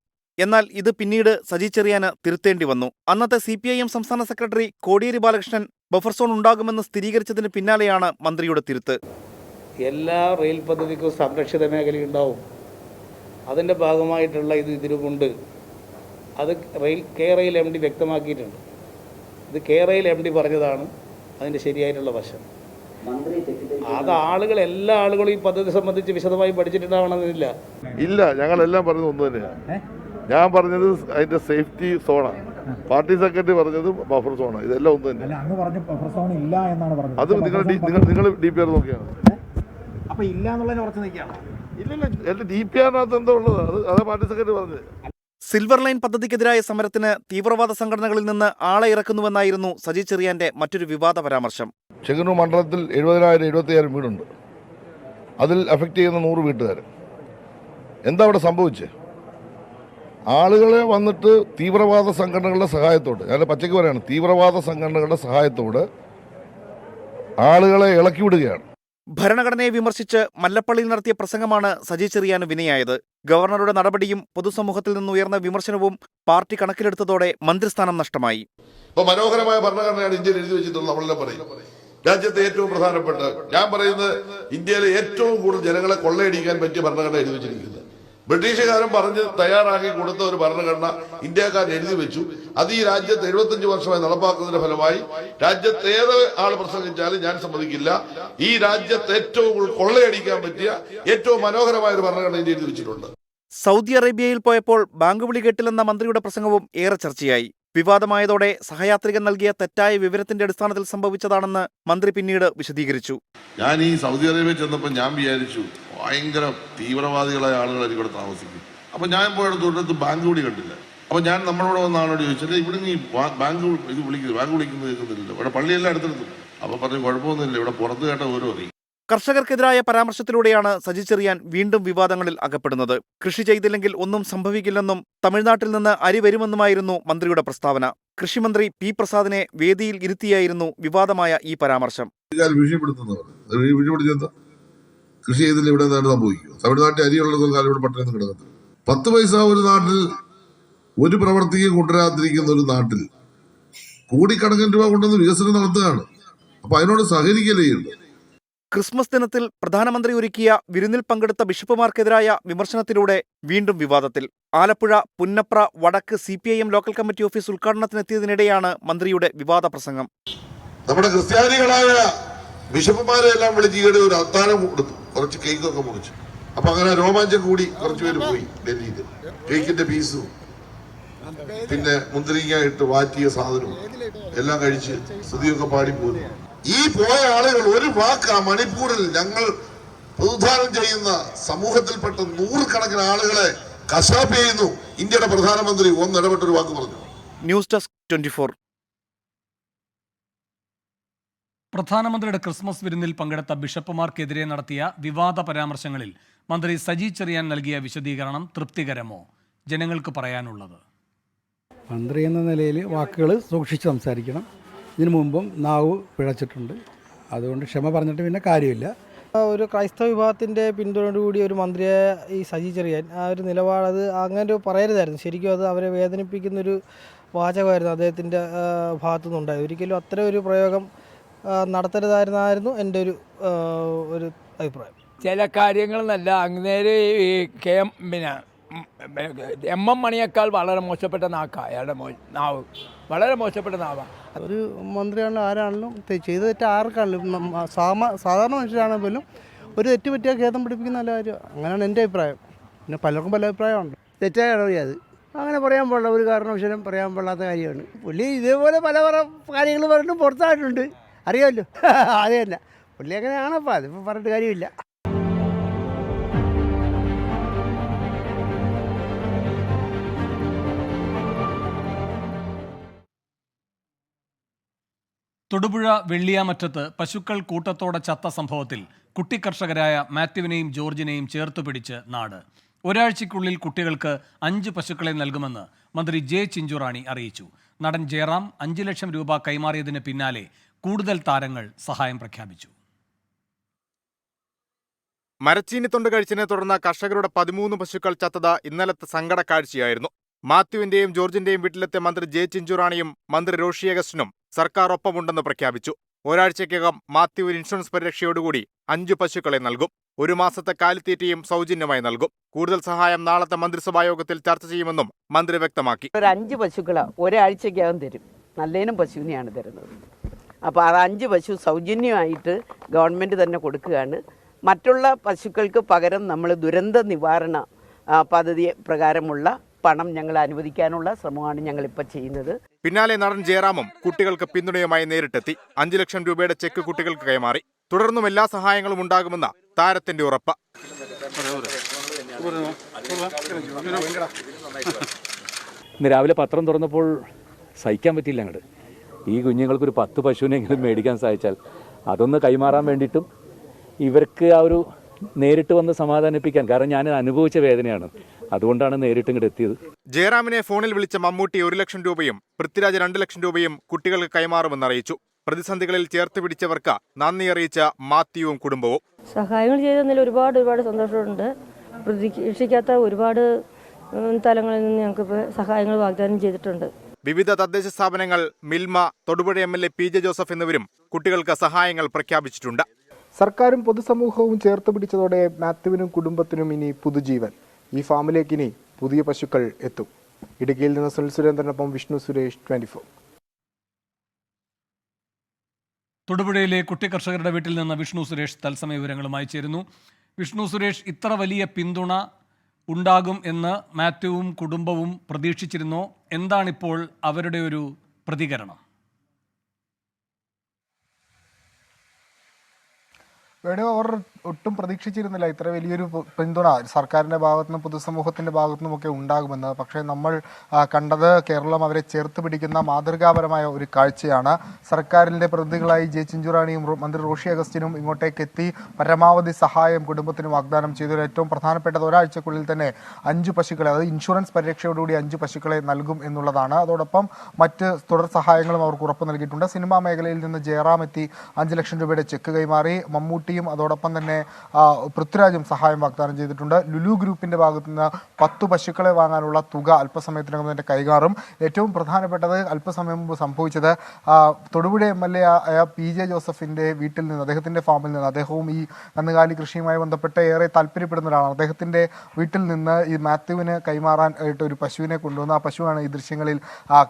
Speaker 9: എന്നാൽ ഇത് പിന്നീട് സജി ചെറിയാന് തിരുത്തേണ്ടി വന്നു. അന്നത്തെ CPIM സംസ്ഥാന secretary Kodiyeri Balakrishnan buffer zone ഉണ്ടാകുമെന്ന് സ്ഥിരീകരിച്ചതിന് പിന്നാലെയാണ് മന്ത്രിയുടെ തിരുത്ത്.
Speaker 6: എല്ലാ റെയിൽ പദ്ധതിക്കും സംരക്ഷിത മേഖലയുണ്ടാവും. അതിൻ്റെ ഭാഗമായിട്ടുള്ള ഇതിലുമുണ്ട്. അത് റെയിൽ MD വ്യക്തമാക്കിയിട്ടുണ്ട്. ഇത് റെയിൽ MD പറഞ്ഞതാണ് അതിൻ്റെ ശരിയായിട്ടുള്ള വശം. അത് എല്ലാ ആളുകളും ഈ പദ്ധതി സംബന്ധിച്ച് വിശദമായി പഠിച്ചിട്ടുണ്ടാവണമെന്നില്ല.
Speaker 2: ഇല്ല, ഞങ്ങളെല്ലാം പറഞ്ഞത് ഒന്ന് തന്നെയാണ്. ഞാൻ പറഞ്ഞത് അതിന്റെ സേഫ്റ്റി സോണാണ്, പാർട്ടി സെക്രട്ടറി പറഞ്ഞത് ബഫർ സോണാണ്. ഇതെല്ലാം ഒന്ന് തന്നെ. അത് നിങ്ങൾ DPR നോക്കിയാണ്. ഇല്ലല്ല, എന്റെ DPRനകത്ത് എന്തോ ഉള്ളത് അതാ പാർട്ടി സെക്രട്ടറി പറഞ്ഞത്.
Speaker 9: സിൽവർ ലൈൻ പദ്ധതിക്കെതിരായ സമരത്തിന് തീവ്രവാദ സംഘടനകളിൽ നിന്ന് ആളെ ഇറക്കുന്നുവെന്നായിരുന്നു സജി ചെറിയാന്റെ മറ്റൊരു വിവാദ പരാമർശം.
Speaker 2: ചെങ്ങന്നൂർ മണ്ഡലത്തിൽ 70,000-75,000 വീടുണ്ട്. അതിൽ അഫക്റ്റ് ചെയ്യുന്ന 100 വീട്ടുകാർ. എന്താ അവിടെ സംഭവിച്ചത്? ആളുകളെ വന്നിട്ട് തീവ്രവാദ സംഘടനകളുടെ സഹായത്തോട്, ഞാൻ പച്ചയ്ക്ക് പറയാണ്, തീവ്രവാദ സംഘടനകളുടെ സഹായത്തോട് ആളുകളെ ഇളക്കി വിടുകയാണ്.
Speaker 9: ഭരണഘടനയെ വിമർശിച്ച് മല്ലപ്പള്ളിയിൽ നടത്തിയ പ്രസംഗമാണ് സജി ചെറിയാന് വിനയായത്. ഗവർണറുടെ നടപടിയും പൊതുസമൂഹത്തിൽ നിന്നുയർന്ന വിമർശനവും പാർട്ടി കണക്കിലെടുത്തതോടെ മന്ത്രിസ്ഥാനം നഷ്ടമായി.
Speaker 2: ഇപ്പൊ മനോഹരമായ ഭരണഘടനയാണ് ഇന്ത്യയിൽ എഴുതി വെച്ചിട്ടുള്ളത്. നമ്മളെല്ലാം പറയും രാജ്യത്തെ ഏറ്റവും പ്രധാനപ്പെട്ട, ഞാൻ പറയുന്നത് ഇന്ത്യയിലെ ഏറ്റവും കൂടുതൽ ജനങ്ങളെ കൊള്ളയടിക്കാൻ പറ്റിയ ഭരണഘടന എഴുതി വെച്ചിരിക്കുന്നത്. ബ്രിട്ടീഷുകാരൻ പറഞ്ഞ് തയ്യാറാക്കി കൊടുത്ത ഒരു ഭരണഘടന ഇന്ത്യക്കാരൻ എഴുതി വെച്ചു. അത് ഈ രാജ്യത്ത് 75 വർഷമായി നടപ്പാക്കുന്നതിന്റെ ഫലമായി രാജ്യത്ത് ഏത് ആൾ പ്രസംഗിച്ചാലും ഞാൻ സമ്മതിക്കില്ല, ഈ രാജ്യത്ത് ഏറ്റവും കൂടുതൽ കൊള്ളയടിക്കാൻ പറ്റിയ ഏറ്റവും മനോഹരമായ ഒരു ഭരണഘടന ഇന്ത്യ എഴുതി വെച്ചിട്ടുണ്ട്.
Speaker 9: സൗദി അറേബ്യയിൽ പോയപ്പോൾ ബാങ്ക് വിളി കേട്ടില്ലെന്ന മന്ത്രിയുടെ പ്രസംഗവും ഏറെ ചർച്ചയായി. വിവാദമായതോടെ സഹയാത്രികൻ നൽകിയ തെറ്റായ വിവരത്തിന്റെ അടിസ്ഥാനത്തിൽ സംഭവിച്ചതാണെന്ന് മന്ത്രി പിന്നീട് വിശദീകരിച്ചു.
Speaker 2: ഞാൻ ഈ സൗദി അറേബ്യ ചെന്നപ്പോൾ ഞാൻ വിചാരിച്ചു ഭയങ്കര തീവ്രവാദികളായ ആളുകളായിരിക്കും ഇവിടെ താമസിക്കും. അപ്പൊ ഞാൻ പോയിടത്ത് ബാങ്ക് വിളി കണ്ടില്ല. അപ്പൊ ഞാൻ നമ്മളോട് വന്ന ആളോട് ചോദിച്ചത്, ഇവിടെ നീ ബാങ്ക് വിളിക്കുന്നത് കേൾക്കുന്നില്ലല്ലോ, ഇവിടെ പള്ളിയെല്ലാം അടുത്തെടുത്തു. അപ്പൊ പറഞ്ഞു കുഴപ്പമൊന്നുമില്ല, ഇവിടെ പുറത്ത് കേട്ട ഓരോ അറിയും.
Speaker 9: കർഷകർക്കെതിരായ പരാമർശത്തിലൂടെയാണ് സജി ചെറിയാൻ വീണ്ടും വിവാദങ്ങളിൽ അകപ്പെടുന്നത്. കൃഷി ചെയ്തില്ലെങ്കിൽ ഒന്നും സംഭവിക്കില്ലെന്നും തമിഴ്നാട്ടിൽ നിന്ന് അരി വരുമെന്നുമായിരുന്നു മന്ത്രിയുടെ പ്രസ്താവന. കൃഷിമന്ത്രി P. പ്രസാദിനെ വേദിയിൽ ഇരുത്തിയായിരുന്നു വിവാദമായ ഈ പരാമർശം.
Speaker 2: കൃഷി ചെയ്തില്ല ഇവിടെ സംഭവിക്കും. തമിഴ്നാട്ടിൽ അരിയുള്ള കാലം ഇവിടെ പട്ടണം കിടക്കുന്നത്. 10 പൈസ ഒരു നാട്ടിൽ ഒരു പ്രവർത്തിക്ക് കൊണ്ടുവരാതിരിക്കുന്ന ഒരു നാട്ടിൽ കോടിക്കണക്കിന് രൂപ കൊണ്ടുവന്ന് വികസനം നടത്തുകയാണ്. അപ്പൊ അതിനോട് സഹകരിക്കലേ ഉണ്ട്.
Speaker 9: ക്രിസ്മസ് ദിനത്തിൽ പ്രധാനമന്ത്രി ഒരുക്കിയ വിരുന്നിൽ പങ്കെടുത്ത ബിഷപ്പുമാർക്കെതിരായ വിമർശനത്തിലൂടെ വീണ്ടും വിവാദത്തിൽ. ആലപ്പുഴ പുന്നപ്ര വടക്ക് CPIM ലോക്കൽ കമ്മിറ്റി ഓഫീസ് ഉദ്ഘാടനത്തിനെത്തിയതിനിടെയാണ് മന്ത്രിയുടെ വിവാദ പ്രസംഗം.
Speaker 2: നമ്മുടെ ക്രിസ്ത്യാനികളായ ബിഷപ്പുമാരെ എല്ലാം വിളിച്ച് ഈയിടെ ഒരു അത്താഴം കൊടുത്തു, കുറച്ച് കേക്കൊക്കെ മുറിച്ചു. അപ്പൊ അങ്ങനെ രോമാഞ്ചം കൂടി കുറച്ചു പേര് പോയി ഡൽഹിയിൽ. കേക്കിന്റെ പീസും പിന്നെ മുന്തിരിങ്ങ ഇട്ട് വാറ്റിയ സാധനവും എല്ലാം കഴിച്ച് സ്തുതിയൊക്കെ പാടി പോയി. ഈ പോയ ആളുകൾ ഒരു വാക്ക്, ആ മണിപ്പൂരിൽ ഞങ്ങൾ പ്രതിദാനം ചെയ്യുന്ന സമൂഹത്തിൽപ്പെട്ട 100 കണക്കിന് ആളുകളെ കശാപ്പ് ചെയ്യുന്നു. ഇന്ത്യയുടെ പ്രധാനമന്ത്രി ഒന്നിടപെട്ടൊരു വാക്ക് പറഞ്ഞു.
Speaker 9: News desk 24.
Speaker 1: പ്രധാനമന്ത്രിയുടെ ക്രിസ്മസ് വിരുന്നിൽ പങ്കെടുത്ത ബിഷപ്പുമാർക്കെതിരെ നടത്തിയ വിവാദ പരാമർശങ്ങളിൽ മന്ത്രി സജി ചെറിയാൻ നൽകിയ വിശദീകരണം തൃപ്തികരമോ? ജനങ്ങൾക്ക് പറയാനുള്ളത്:
Speaker 10: മന്ത്രി എന്ന നിലയിൽ വാക്കുകൾ സൂക്ഷിച്ച് സംസാരിക്കണം. ഇതിനു മുമ്പും നാവ് പിഴച്ചിട്ടുണ്ട്. അതുകൊണ്ട് ക്ഷമ പറഞ്ഞിട്ട് പിന്നെ കാര്യമില്ല.
Speaker 11: ഒരു ക്രൈസ്തവ വിഭാഗത്തിൻ്റെ പിന്തുണയോടുകൂടി ഒരു മന്ത്രിയെ ഈ സജി ചെറിയാൻ ആ ഒരു നിലപാട്, അത് അങ്ങനെ പറയരുതായിരുന്നു. ശരിക്കും അത് അവരെ വേദനിപ്പിക്കുന്നൊരു വാചകമായിരുന്നു അദ്ദേഹത്തിൻ്റെ ഭാഗത്തു നിന്നുണ്ടായത്. ഒരിക്കലും അത്തരം ഒരു പ്രയോഗം നടത്തരുതായിരുന്നായിരുന്നു എൻ്റെ ഒരു അഭിപ്രായം.
Speaker 12: ചില കാര്യങ്ങളെന്നല്ല, അങ്ങേര് പിന്നെ MM മണിയേക്കാൾ വളരെ മോശപ്പെട്ട നാക്കാണ് അയാളുടെ നാവ്, വളരെ മോശപ്പെട്ട നാവാണ്.
Speaker 11: ഒരു മന്ത്രിയാണെങ്കിലും ആരാണെങ്കിലും ചെയ്ത് തെറ്റ് ആർക്കാണെങ്കിലും സാധാരണ മനുഷ്യരാണെങ്കിൽ പോലും ഒരു തെറ്റ് പറ്റിയാൽ ഖേദം പിടിപ്പിക്കുന്ന നല്ല കാര്യം. അങ്ങനെയാണ് എൻ്റെ അഭിപ്രായം. പിന്നെ പലർക്കും പല അഭിപ്രായമുണ്ട്.
Speaker 13: തെറ്റായാണ് അത്, അങ്ങനെ പറയാൻ പാടില്ല, ഒരു കാരണവശാലും പറയാൻ പാടില്ലാത്ത കാര്യമാണ്. പുള്ളി ഇതേപോലെ പല കാര്യങ്ങൾ പറഞ്ഞിട്ട് പുറത്തായിട്ടുണ്ട്, അറിയാമല്ലോ. അത് തന്നെ പുള്ളി അങ്ങനെയാണപ്പോൾ, അതിപ്പോൾ പറഞ്ഞിട്ട് കാര്യമില്ല.
Speaker 1: തൊടുപുഴ വെള്ളിയാമറ്റത്ത് പശുക്കൾ കൂട്ടത്തോടെ ചത്ത സംഭവത്തിൽ കുട്ടിക്കർഷകരായ മാത്യുവിനെയും ജോർജിനെയും ചേർത്തുപിടിച്ച് നാട്. ഒരാഴ്ചയ്ക്കുള്ളിൽ കുട്ടികൾക്ക് 5 പശുക്കളെ നൽകുമെന്ന് മന്ത്രി J. ചിഞ്ചുറാണി അറിയിച്ചു. നടൻ ജയറാം 5 ലക്ഷം രൂപ കൈമാറിയതിന് പിന്നാലെ കൂടുതൽ താരങ്ങൾ സഹായം പ്രഖ്യാപിച്ചു.
Speaker 14: മരച്ചീനിത്തൊണ്ട് കഴിച്ചതിനെ തുടർന്ന് കർഷകരുടെ 13 പശുക്കൾ ചത്തത് ഇന്നലത്തെ സങ്കട കാഴ്ചയായിരുന്നു. മാത്യുവിന്റെയും ജോർജിന്റെയും വീട്ടിലെത്തിയ മന്ത്രി ജെ ചിഞ്ചുറാണിയും മന്ത്രി റോഷി അഗസ്റ്റിനും സർക്കാർ ഒപ്പമുണ്ടെന്ന് പ്രഖ്യാപിച്ചു. ഒരാഴ്ചയ്ക്കകം മാത്യുവിന് ഇൻഷുറൻസ് പരിരക്ഷയോടുകൂടി 5 പശുക്കളെ നൽകും. 1 മാസത്തെ കാലിത്തീറ്റയും സൗജന്യമായി നൽകും. കൂടുതൽ സഹായം നാളത്തെ മന്ത്രിസഭാ യോഗത്തിൽ ചർച്ച ചെയ്യുമെന്നും മന്ത്രി വ്യക്തമാക്കി.
Speaker 15: ഒരു 5 പശുക്കളെ ഒരാഴ്ചയ്ക്കകം തരും. നല്ലതിനും പശുവിനെയാണ് തരുന്നത്. അപ്പോൾ അത് 5 പശു സൗജന്യമായിട്ട് ഗവൺമെൻറ് തന്നെ കൊടുക്കുകയാണ്. മറ്റുള്ള പശുക്കൾക്ക് പകരം നമ്മൾ ദുരന്ത നിവാരണ പദ്ധതി പ്രകാരമുള്ള പണം ഞങ്ങൾ അനുവദിക്കാനുള്ള ശ്രമമാണ് ഞങ്ങളിപ്പോൾ ചെയ്യുന്നത്.
Speaker 14: പിന്നാലെ നടൻ ജയറാമും കുട്ടികൾക്ക് പിന്തുണയുമായി നേരിട്ടെത്തി 5 ലക്ഷം രൂപയുടെ ചെക്ക് കുട്ടികൾക്ക് കൈമാറി. തുടർന്നും എല്ലാ സഹായങ്ങളും ഉണ്ടാകുമെന്ന താരത്തിന്റെ ഉറപ്പ്.
Speaker 16: ഇന്ന് രാവിലെ പത്രം തുറന്നപ്പോൾ സഹിക്കാൻ പറ്റിയില്ല അങ്ങോട്ട്. ഈ കുഞ്ഞുങ്ങൾക്കൊരു 10 പശുവിനെങ്കിലും മേടിക്കാൻ സാധിച്ചാൽ അതൊന്ന് കൈമാറാൻ വേണ്ടിയിട്ടും ഇവർക്ക് ആ ഒരു നേരിട്ട് വന്ന് സമാധാനിപ്പിക്കാൻ, കാരണം ഞാൻ അനുഭവിച്ച വേദനയാണ്, അതുകൊണ്ടാണ് നേരിട്ട് ഇങ്ങോട്ട് എത്തിയത്.
Speaker 14: ജയറാമിനെ ഫോണിൽ വിളിച്ച മമ്മൂട്ടി 1 ലക്ഷം രൂപയും പൃഥ്വിരാജ് 2 ലക്ഷം രൂപയും കുട്ടികൾക്ക് കൈമാറുമെന്ന് അറിയിച്ചു. പ്രതിസന്ധികളിൽ ചേർത്ത് പിടിച്ചവർക്ക് നന്ദി അറിയിച്ച മാത്യുവും കുടുംബവും.
Speaker 17: സഹായങ്ങൾ ചെയ്തതിൽ ഒരുപാട് സന്തോഷമുണ്ട്. പ്രതീക്ഷിക്കാത്ത ഒരുപാട് തലങ്ങളിൽ നിന്ന് ഞങ്ങൾക്ക് സഹായങ്ങൾ വാഗ്ദാനം ചെയ്തിട്ടുണ്ട്.
Speaker 14: വിവിധ തദ്ദേശ സ്ഥാപനങ്ങൾ, Milma, Thodupuzha MLA PJ Joseph എന്നിവരും കുട്ടികൾക്ക് സഹായങ്ങൾ പ്രഖ്യാപിച്ചിട്ടുണ്ട്.
Speaker 18: സർക്കാരും പൊതുസമൂഹവും ചേർത്ത് പിടിച്ചതോടെ മാത്യുവിനും കുടുംബത്തിനും ഇനി പുതുജീവൻ. ഈ ഫാമിലേക്ക് ഇനി പുതിയ പശുക്കൾ എത്തും. ഇടുക്കിയിൽ നിന്ന് സുനിൽ സുരേന്ദ്രനൊപ്പം വിഷ്ണു സുരേഷ്, 24.
Speaker 1: തൊടുപുഴയിലെ കുട്ടി കർഷകരുടെ വീട്ടിൽ നിന്ന് വിഷ്ണു സുരേഷ് തത്സമയ വിവരങ്ങളുമായി ചേരുന്നു. വിഷ്ണു സുരേഷ്, ഇത്ര വലിയ പിന്തുണ ഉണ്ടാകും എന്ന് മാത്യുവും കുടുംബവും പ്രതീക്ഷിച്ചിരുന്നോ? എന്താണിപ്പോൾ അവരുടെ ഒരു പ്രതികരണം?
Speaker 18: അവർ ഒട്ടും പ്രതീക്ഷിച്ചിരുന്നില്ല ഇത്ര വലിയൊരു പിന്തുണ സർക്കാരിൻ്റെ ഭാഗത്തുനിന്നും പൊതുസമൂഹത്തിൻ്റെ ഭാഗത്തുനിന്നും ഒക്കെ ഉണ്ടാകുമെന്ന്. പക്ഷേ നമ്മൾ കണ്ടത് കേരളം അവരെ ചേർത്ത് പിടിക്കുന്ന മാതൃകാപരമായ ഒരു കാഴ്ചയാണ്. സർക്കാരിൻ്റെ പ്രതിനിധികളായി ജെ ചിഞ്ചുറാണിയും മന്ത്രി റോഷി അഗസ്റ്റിനും ഇങ്ങോട്ടേക്ക് എത്തി പരമാവധി സഹായം കുടുംബത്തിന് വാഗ്ദാനം ചെയ്തു. ഏറ്റവും പ്രധാനപ്പെട്ടത് ഒരാഴ്ചക്കുള്ളിൽ തന്നെ 5 പശുക്കളെ, അതായത് ഇൻഷുറൻസ് പരിരക്ഷയോടുകൂടി 5 പശുക്കളെ നൽകും എന്നുള്ളതാണ്. അതോടൊപ്പം മറ്റ് തുടർ സഹായങ്ങളും അവർക്ക് ഉറപ്പ് നൽകിയിട്ടുണ്ട്. സിനിമാ മേഖലയിൽ നിന്ന് ജയറാം എത്തി 5 ലക്ഷം രൂപയുടെ ചെക്ക് കൈമാറി. മമ്മൂട്ടിയും അതോടൊപ്പം തന്നെ പൃഥ്വിരാജും സഹായം വാഗ്ദാനം ചെയ്തിട്ടുണ്ട്. ലുലു ഗ്രൂപ്പിന്റെ ഭാഗത്തു നിന്ന് 10 പശുക്കളെ വാങ്ങാനുള്ള തുക അല്പസമയത്തിനകം തന്നെ കൈമാറും. ഏറ്റവും പ്രധാനപ്പെട്ടത് അല്പസമയം മുമ്പ് സംഭവിച്ചത് തൊടുപുഴ MLA ആയ PJ ജോസഫിന്റെ വീട്ടിൽ നിന്ന്, അദ്ദേഹത്തിന്റെ ഫാമിൽ നിന്ന്, അദ്ദേഹവും ഈ കന്നുകാലി കൃഷിയുമായി ബന്ധപ്പെട്ട് ഏറെ താല്പര്യപ്പെടുന്ന ഒരാളാണ്. അദ്ദേഹത്തിന്റെ വീട്ടിൽ നിന്ന് ഈ മാത്യുവിന് കൈമാറാൻ ആയിട്ട് ഒരു പശുവിനെ കൊണ്ടുവന്നു. ആ പശുവാണ് ഈ ദൃശ്യങ്ങളിൽ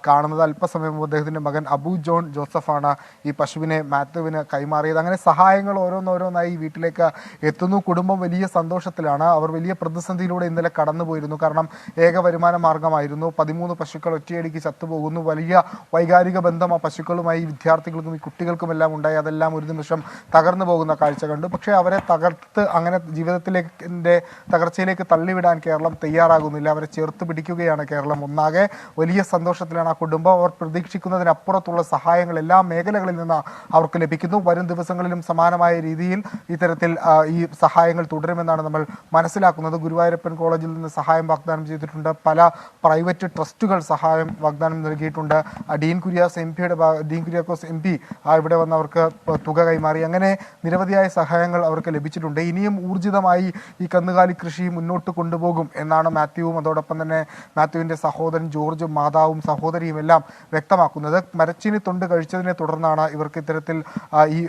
Speaker 18: കാണുന്നത്. അല്പസമയം മുമ്പ് അദ്ദേഹത്തിന്റെ മകൻ അബു ജോൺ ജോസഫാണ് ഈ പശുവിനെ മാത്യുവിന് കൈമാറിയത്. അങ്ങനെ സഹായങ്ങൾ ഓരോന്നോരോന്നായി വീട്ടിലേക്ക് എത്തുന്നു. കുടുംബം വലിയ സന്തോഷത്തിലാണ്. അവർ വലിയ പ്രതിസന്ധിയിലൂടെ ഇന്നലെ കടന്നുപോയിരുന്നു. കാരണം ഏക വരുമാന മാർഗമായിരുന്നു. 13 പശുക്കൾ ഒറ്റയടിക്ക് ചത്തുപോകുന്നു. വലിയ വൈകാരിക ബന്ധം ആ പശുക്കളുമായി വിദ്യാർത്ഥികൾക്കും ഈ കുട്ടികൾക്കുമെല്ലാം ഉണ്ടായി. അതെല്ലാം ഒരു നിമിഷം തകർന്നു പോകുന്ന കാഴ്ച കണ്ടു. പക്ഷേ അവരെ തകർത്ത് അങ്ങനെ ജീവിതത്തിലേക്ക് തകർച്ചയിലേക്ക് തള്ളിവിടാൻ കേരളം തയ്യാറാകുന്നില്ല. അവരെ ചേർത്ത് പിടിക്കുകയാണ് കേരളം ഒന്നാകെ. വലിയ സന്തോഷത്തിലാണ് ആ കുടുംബം. അവർ പ്രതീക്ഷിക്കുന്നതിനപ്പുറത്തുള്ള സഹായങ്ങൾ എല്ലാ മേഖലകളിൽ നിന്ന് അവർക്ക് ലഭിക്കുന്നു. വരും ദിവസങ്ങളിലും സമാനമായ രീതിയിൽ ഇത്തരത്തിൽ ഈ സഹായങ്ങൾ തുടരുമെന്നാണ് നമ്മൾ മനസ്സിലാക്കുന്നത്. ഗുരുവായൂരപ്പൻ കോളേജിൽ നിന്ന് സഹായം വാഗ്ദാനം ചെയ്തിട്ടുണ്ട്. പല പ്രൈവറ്റ് ട്രസ്റ്റുകൾ സഹായം വാഗ്ദാനം നൽകിയിട്ടുണ്ട്. ഡീൻ കുര്യാക്കോസ് MP ഇവിടെ വന്ന് അവർക്ക് തുക കൈമാറി. അങ്ങനെ നിരവധിയായ സഹായങ്ങൾ അവർക്ക് ലഭിച്ചിട്ടുണ്ട്. ഇനിയും ഊർജിതമായി ഈ കന്നുകാലി കൃഷി മുന്നോട്ട് കൊണ്ടുപോകും എന്നാണ് മാത്യുവും അതോടൊപ്പം തന്നെ മാത്യുവിൻ്റെ സഹോദരൻ ജോർജും മാതാവും സഹോദരിയും എല്ലാം വ്യക്തമാക്കുന്നത്. മരച്ചീനി തൊണ്ട് കഴിച്ചതിനെ തുടർന്നാണ് ഇവർക്ക് ഇത്തരത്തിൽ ഈ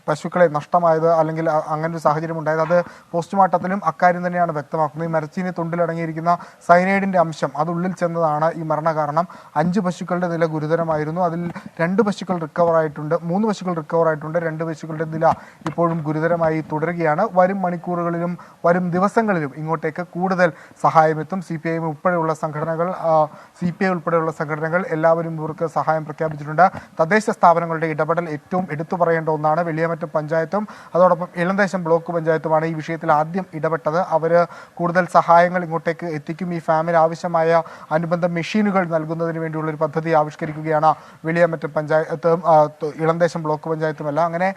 Speaker 18: പശുക്കളെ നഷ്ടമായത്, അല്ലെങ്കിൽ അങ്ങനെ ഒരു സാഹചര്യം ഉണ്ടായത്. അത് പോസ്റ്റ്മോർട്ടത്തിലും അക്കാര്യം തന്നെയാണ് വ്യക്തമാക്കുന്നത്. ഈ മരച്ചീനി തൊണ്ടിലടങ്ങിയിരിക്കുന്ന സയനൈഡിന്റെ അംശം അത് ഉള്ളിൽ ചെന്നതാണ് ഈ മരണകാരണം. 5 പശുക്കളുടെ നില ഗുരുതരമായിരുന്നു. അതിൽ 2 പശുക്കൾ റിക്കവർ ആയിട്ടുണ്ട്, 3 പശുക്കൾ റിക്കവർ ആയിട്ടുണ്ട്. 2 പശുക്കളുടെ നില ഇപ്പോഴും ഗുരുതരമായി തുടരുകയാണ്. വരും മണിക്കൂറുകളിലും വരും ദിവസങ്ങളിലും ഇങ്ങോട്ടേക്ക് കൂടുതൽ സഹായമെത്തും. CPI ഉൾപ്പെടെയുള്ള സംഘടനകൾ, CPI ഉൾപ്പെടെയുള്ള സംഘടനകൾ എല്ലാവരും ഇവർക്ക് സഹായം പ്രഖ്യാപിച്ചിട്ടുണ്ട്. തദ്ദേശ സ്ഥാപനങ്ങളുടെ ഇടപെടൽ ഏറ്റവും എടുത്തു പറയേണ്ട ഒന്നാണ്. വെള്ളിയാമറ്റം പഞ്ചായത്തും അതോടൊപ്പം ഇളന്തേശം ബ്ലോക്ക് പഞ്ചായത്തുമാണ് ഈ വിഷയത്തിൽ ആദ്യം ഇടപെട്ടത്. അവർ കൂടുതൽ സഹായങ്ങൾ ഇങ്ങോട്ടേക്ക് എത്തിക്കും. ഈ ഫാമിന് ആവശ്യമായ അനുബന്ധ മെഷീനുകൾ നൽകുന്നതിന് വേണ്ടിയുള്ള ഒരു പദ്ധതി ആവിഷ്കരിക്കുകയാണ് വെള്ളിയാമറ്റം പഞ്ചായത്തും ഇളന്തേശം ബ്ലോക്ക് പഞ്ചായത്തുമല്ല. അങ്ങനെ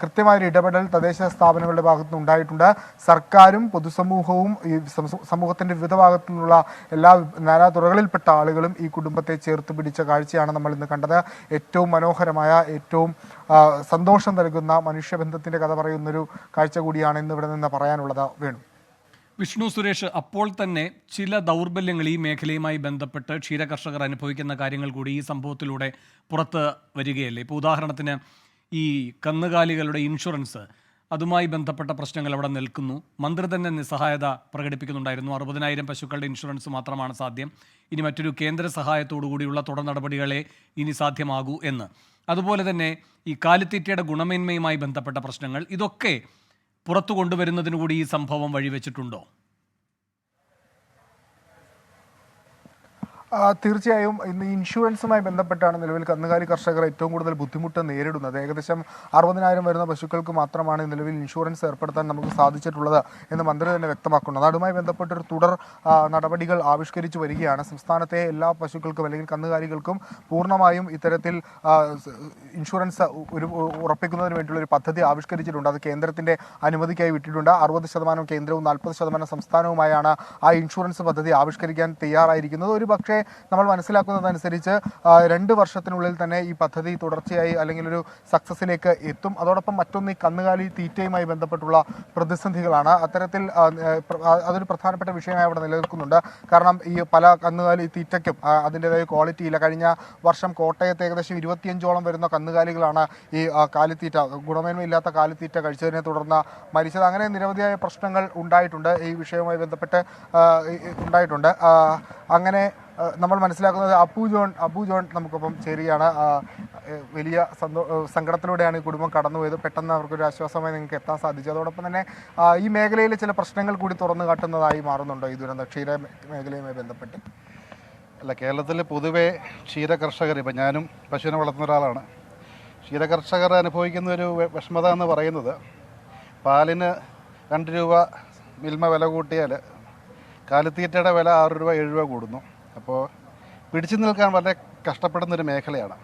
Speaker 18: കൃത്യമായൊരു ഇടപെടൽ തദ്ദേശ സ്ഥാപനങ്ങളുടെ ഭാഗത്തുനിന്ന് ഉണ്ടായിട്ടുണ്ട്. സർക്കാരും പൊതുസമൂഹവും ഈ സമൂഹത്തിന്റെ വിവിധ ഭാഗത്തു നിന്നുള്ള എല്ലാ നാനാ തുറകളിൽപ്പെട്ട ആളുകളും ഈ കുടുംബത്തെ ചേർത്ത് പിടിച്ച കാഴ്ചയാണ് നമ്മൾ ഇന്ന് കണ്ടത്. ഏറ്റവും മനോഹരമായ, ഏറ്റവും സന്തോഷം നൽകുന്ന മനുഷ്യബന്ധത്തിൻ്റെ കഥ പറയുന്നൊരു കാഴ്ച കൂടിയാണ് ഇന്ന് ഇവിടെ നിന്ന് പറയാനുള്ളത്. വേണു.
Speaker 1: വിഷ്ണു സുരേഷ്, അപ്പോൾ തന്നെ ചില ദൗർബല്യങ്ങൾ ഈ മേഖലയുമായി ബന്ധപ്പെട്ട് ക്ഷീരകർഷകർ അനുഭവിക്കുന്ന കാര്യങ്ങൾ കൂടി ഈ സംഭവത്തിലൂടെ പുറത്ത് വരികയല്ലേ? ഇപ്പോൾ ഉദാഹരണത്തിന് ഈ കന്നുകാലികളുടെ ഇൻഷുറൻസ്, അതുമായി ബന്ധപ്പെട്ട പ്രശ്നങ്ങൾ അവിടെ നിൽക്കുന്നു. മന്ത്രി തന്നെ നിസ്സഹായത പ്രകടിപ്പിക്കുന്നുണ്ടായിരുന്നു. 60,000 പശുക്കളുടെ ഇൻഷുറൻസ് മാത്രമാണ് സാധ്യം. ഇനി മറ്റൊരു കേന്ദ്ര സഹായത്തോടു കൂടിയുള്ള തുടർ നടപടികളെ ഇനി സാധ്യമാകൂ എന്ന്. അതുപോലെ തന്നെ ഈ കാലിത്തീറ്റയുടെ ഗുണമേന്മയുമായി ബന്ധപ്പെട്ട പ്രശ്നങ്ങൾ, ഇതൊക്കെ പുറത്തു കൊണ്ടുവരുന്നതിന് കൂടി ഈ സംഭവം വഴിവെച്ചിട്ടുണ്ടോ?
Speaker 18: തീർച്ചയായും ഇന്ന് ഇൻഷുറൻസുമായി ബന്ധപ്പെട്ടാണ് നിലവിൽ കന്നുകാലി കർഷകർ ഏറ്റവും കൂടുതൽ ബുദ്ധിമുട്ട് നേരിടുന്നത്. ഏകദേശം 60,000 വരുന്ന പശുക്കൾക്ക് മാത്രമാണ് നിലവിൽ ഇൻഷുറൻസ് ഏർപ്പെടുത്താൻ നമുക്ക് സാധിച്ചിട്ടുള്ളത് എന്ന് മന്ത്രി തന്നെ വ്യക്തമാക്കുന്നത്. അതുമായി ബന്ധപ്പെട്ടൊരു തുടർ നടപടികൾ ആവിഷ്കരിച്ചു വരികയാണ്. സംസ്ഥാനത്തെ എല്ലാ പശുക്കൾക്കും അല്ലെങ്കിൽ കന്നുകാലികൾക്കും പൂർണ്ണമായും ഇത്തരത്തിൽ ഇൻഷുറൻസ് ഉറപ്പിക്കുന്നതിന് വേണ്ടിയുള്ള ഒരു പദ്ധതി ആവിഷ്കരിച്ചിട്ടുണ്ട്. അത് കേന്ദ്രത്തിൻ്റെ അനുമതിക്കായി വിട്ടിട്ടുണ്ട്. 60% കേന്ദ്രവും 40% സംസ്ഥാനവുമായാണ് ആ ഇൻഷുറൻസ് പദ്ധതി ആവിഷ്കരിക്കാൻ തയ്യാറായിരിക്കുന്നത്. ഒരു പക്ഷേ നമ്മൾ മനസ്സിലാക്കുന്നതനുസരിച്ച് 2 വർഷത്തിനുള്ളിൽ തന്നെ ഈ പദ്ധതി തുടർച്ചയായി അല്ലെങ്കിൽ ഒരു സക്സസിലേക്ക് എത്തും. അതോടൊപ്പം മറ്റൊന്ന് ഈ കന്നുകാലി തീറ്റയുമായി ബന്ധപ്പെട്ടുള്ള പ്രതിസന്ധികളാണ്. അത്തരത്തിൽ അതൊരു പ്രധാനപ്പെട്ട വിഷയമായി അവിടെ നിലനിൽക്കുന്നുണ്ട്. കാരണം ഈ പല കന്നുകാലി തീറ്റയ്ക്കും അതിൻ്റെതായ ക്വാളിറ്റി ഇല്ല. കഴിഞ്ഞ വർഷം കോട്ടയത്ത് ഏകദേശം 25ഓളം വരുന്ന കന്നുകാലികളാണ് ഈ കാലിത്തീറ്റ, ഗുണമേന്മയില്ലാത്ത കാലിത്തീറ്റ കഴിച്ചതിനെ തുടർന്ന് മരിച്ചത്. അങ്ങനെ നിരവധിയായ പ്രശ്നങ്ങൾ ഉണ്ടായിട്ടുണ്ട്, ഈ വിഷയവുമായി ബന്ധപ്പെട്ട് ഉണ്ടായിട്ടുണ്ട്. അങ്ങനെ നമ്മൾ മനസ്സിലാക്കുന്നത് അബു ജോൺ നമുക്കൊപ്പം ചേരുകയാണ്. വലിയ സങ്കടത്തിലൂടെയാണ് ഈ കുടുംബം കടന്നുപോയത്. പെട്ടെന്ന് അവർക്കൊരു ആശ്വാസമായി നിങ്ങൾക്ക് എത്താൻ സാധിച്ചു. അതോടൊപ്പം തന്നെ ഈ മേഖലയിൽ ചില പ്രശ്നങ്ങൾ കൂടി തുറന്നു കാട്ടുന്നതായി മാറുന്നുണ്ടോ ഈ ദുരന്തം ക്ഷീര മേഖലയുമായി ബന്ധപ്പെട്ട്?
Speaker 3: അല്ല, കേരളത്തിൽ പൊതുവെ ക്ഷീരകർഷകർ, ഇപ്പം ഞാനും പശുവിനെ വളർത്തുന്ന ഒരാളാണ്, ക്ഷീരകർഷകർ അനുഭവിക്കുന്ന ഒരു വിഷമത എന്ന് പറയുന്നത് പാലിന് 2 രൂപ മിൽമ വില കൂട്ടിയാൽ കാലിത്തീറ്റയുടെ വില 6 രൂപ 7 രൂപ കൂടുന്നു. അപ്പോൾ പിടിച്ചു നിൽക്കാൻ വളരെ കഷ്ടപ്പെടുന്നൊരു മേഖലയാണ്.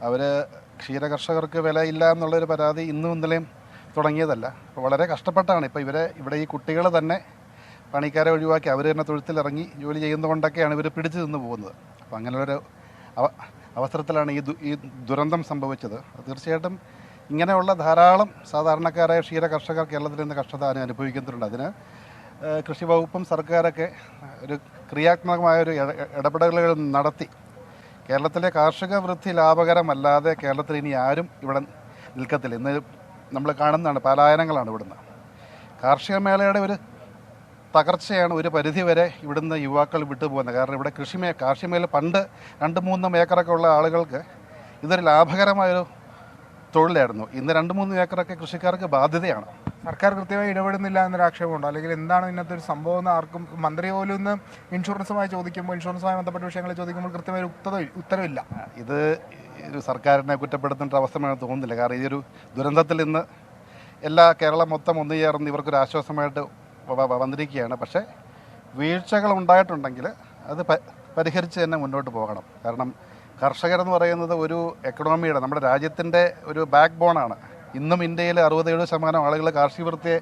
Speaker 3: അവർ ക്ഷീരകർഷകർക്ക് വില ഇല്ല എന്നുള്ളൊരു പരാതി ഇന്നും ഇന്നലെയും തുടങ്ങിയതല്ല. അപ്പോൾ വളരെ കഷ്ടപ്പെട്ടാണ് ഇപ്പോൾ ഇവിടെ ഈ കുട്ടികൾ തന്നെ പണിക്കാരെ ഒഴിവാക്കി അവർ തന്നെ തൊഴുത്തിലിറങ്ങി ജോലി ചെയ്യുന്നതുകൊണ്ടൊക്കെയാണ് ഇവർ പിടിച്ചു നിന്ന് പോകുന്നത്. അപ്പോൾ അങ്ങനെയുള്ളൊരു അവസരത്തിലാണ് ഈ ദുരന്തം സംഭവിച്ചത്. തീർച്ചയായിട്ടും ഇങ്ങനെയുള്ള ധാരാളം സാധാരണക്കാരായ ക്ഷീരകർഷകർ കേരളത്തിൽ നിന്ന് കഷ്ടത അനുഭവിക്കുന്നുണ്ട്. അതിന് കൃഷി വകുപ്പും സർക്കാരൊക്കെ ഒരു ക്രിയാത്മകമായൊരു ഇടപെടലുകൾ നടത്തി കേരളത്തിലെ കാർഷിക വൃത്തി ലാഭകരമല്ലാതെ കേരളത്തിൽ ഇനി ആരും ഇവിടെ നിൽക്കത്തില്ല. ഇന്ന് നമ്മൾ കാണുന്നതാണ്, പലായനങ്ങളാണ് ഇവിടുന്ന്. കാർഷിക മേഖലയുടെ ഒരു തകർച്ചയാണ് ഒരു പരിധിവരെ ഇവിടുന്ന് യുവാക്കൾ വിട്ടുപോകുന്നത്. കാരണം ഇവിടെ കാർഷിക മേഖല പണ്ട് 2-3 ഏക്കറൊക്കെ ഉള്ള ആളുകൾക്ക് ഇതൊരു ലാഭകരമായൊരു തൊഴിലായിരുന്നു. ഇന്ന് 2-3 ഏക്കറൊക്കെ കൃഷിക്കാർക്ക് ബാധ്യതയാണ്.
Speaker 18: സർക്കാർ കൃത്യമായി ഇടപെടുന്നില്ല എന്നൊരു ആക്ഷേപമുണ്ട്. അല്ലെങ്കിൽ എന്താണ് ഇന്നത്തെ ഒരു സംഭവം എന്ന് ആർക്കും, മന്ത്രി പോലും ഇന്ന് ഇൻഷുറൻസുമായി ബന്ധപ്പെട്ട വിഷയങ്ങൾ ചോദിക്കുമ്പോൾ കൃത്യമായ ഉത്തരവില്ല.
Speaker 3: ഇത് ഒരു സർക്കാരിനെ കുറ്റപ്പെടുത്തേണ്ട അവസ്ഥയാണ് തോന്നുന്നില്ല. കാരണം ഈ ഒരു ദുരന്തത്തിൽ ഇന്ന് കേരളം മൊത്തം ഒന്നു ചേർന്ന് ഇവർക്കൊരു ആശ്വാസമായിട്ട് വന്നിരിക്കുകയാണ്. പക്ഷേ വീഴ്ചകൾ ഉണ്ടായിട്ടുണ്ടെങ്കിൽ അത് പരിഹരിച്ച് തന്നെ മുന്നോട്ട് പോകണം. കാരണം കർഷകരെന്ന് പറയുന്നത് ഒരു എക്കണോമിയുടെ, നമ്മുടെ രാജ്യത്തിൻ്റെ ഒരു ബാക്ക് ബോണാണ്. ഇന്നും ഇന്ത്യയിൽ 67% ആളുകൾ കാർഷിക വൃത്തിയെ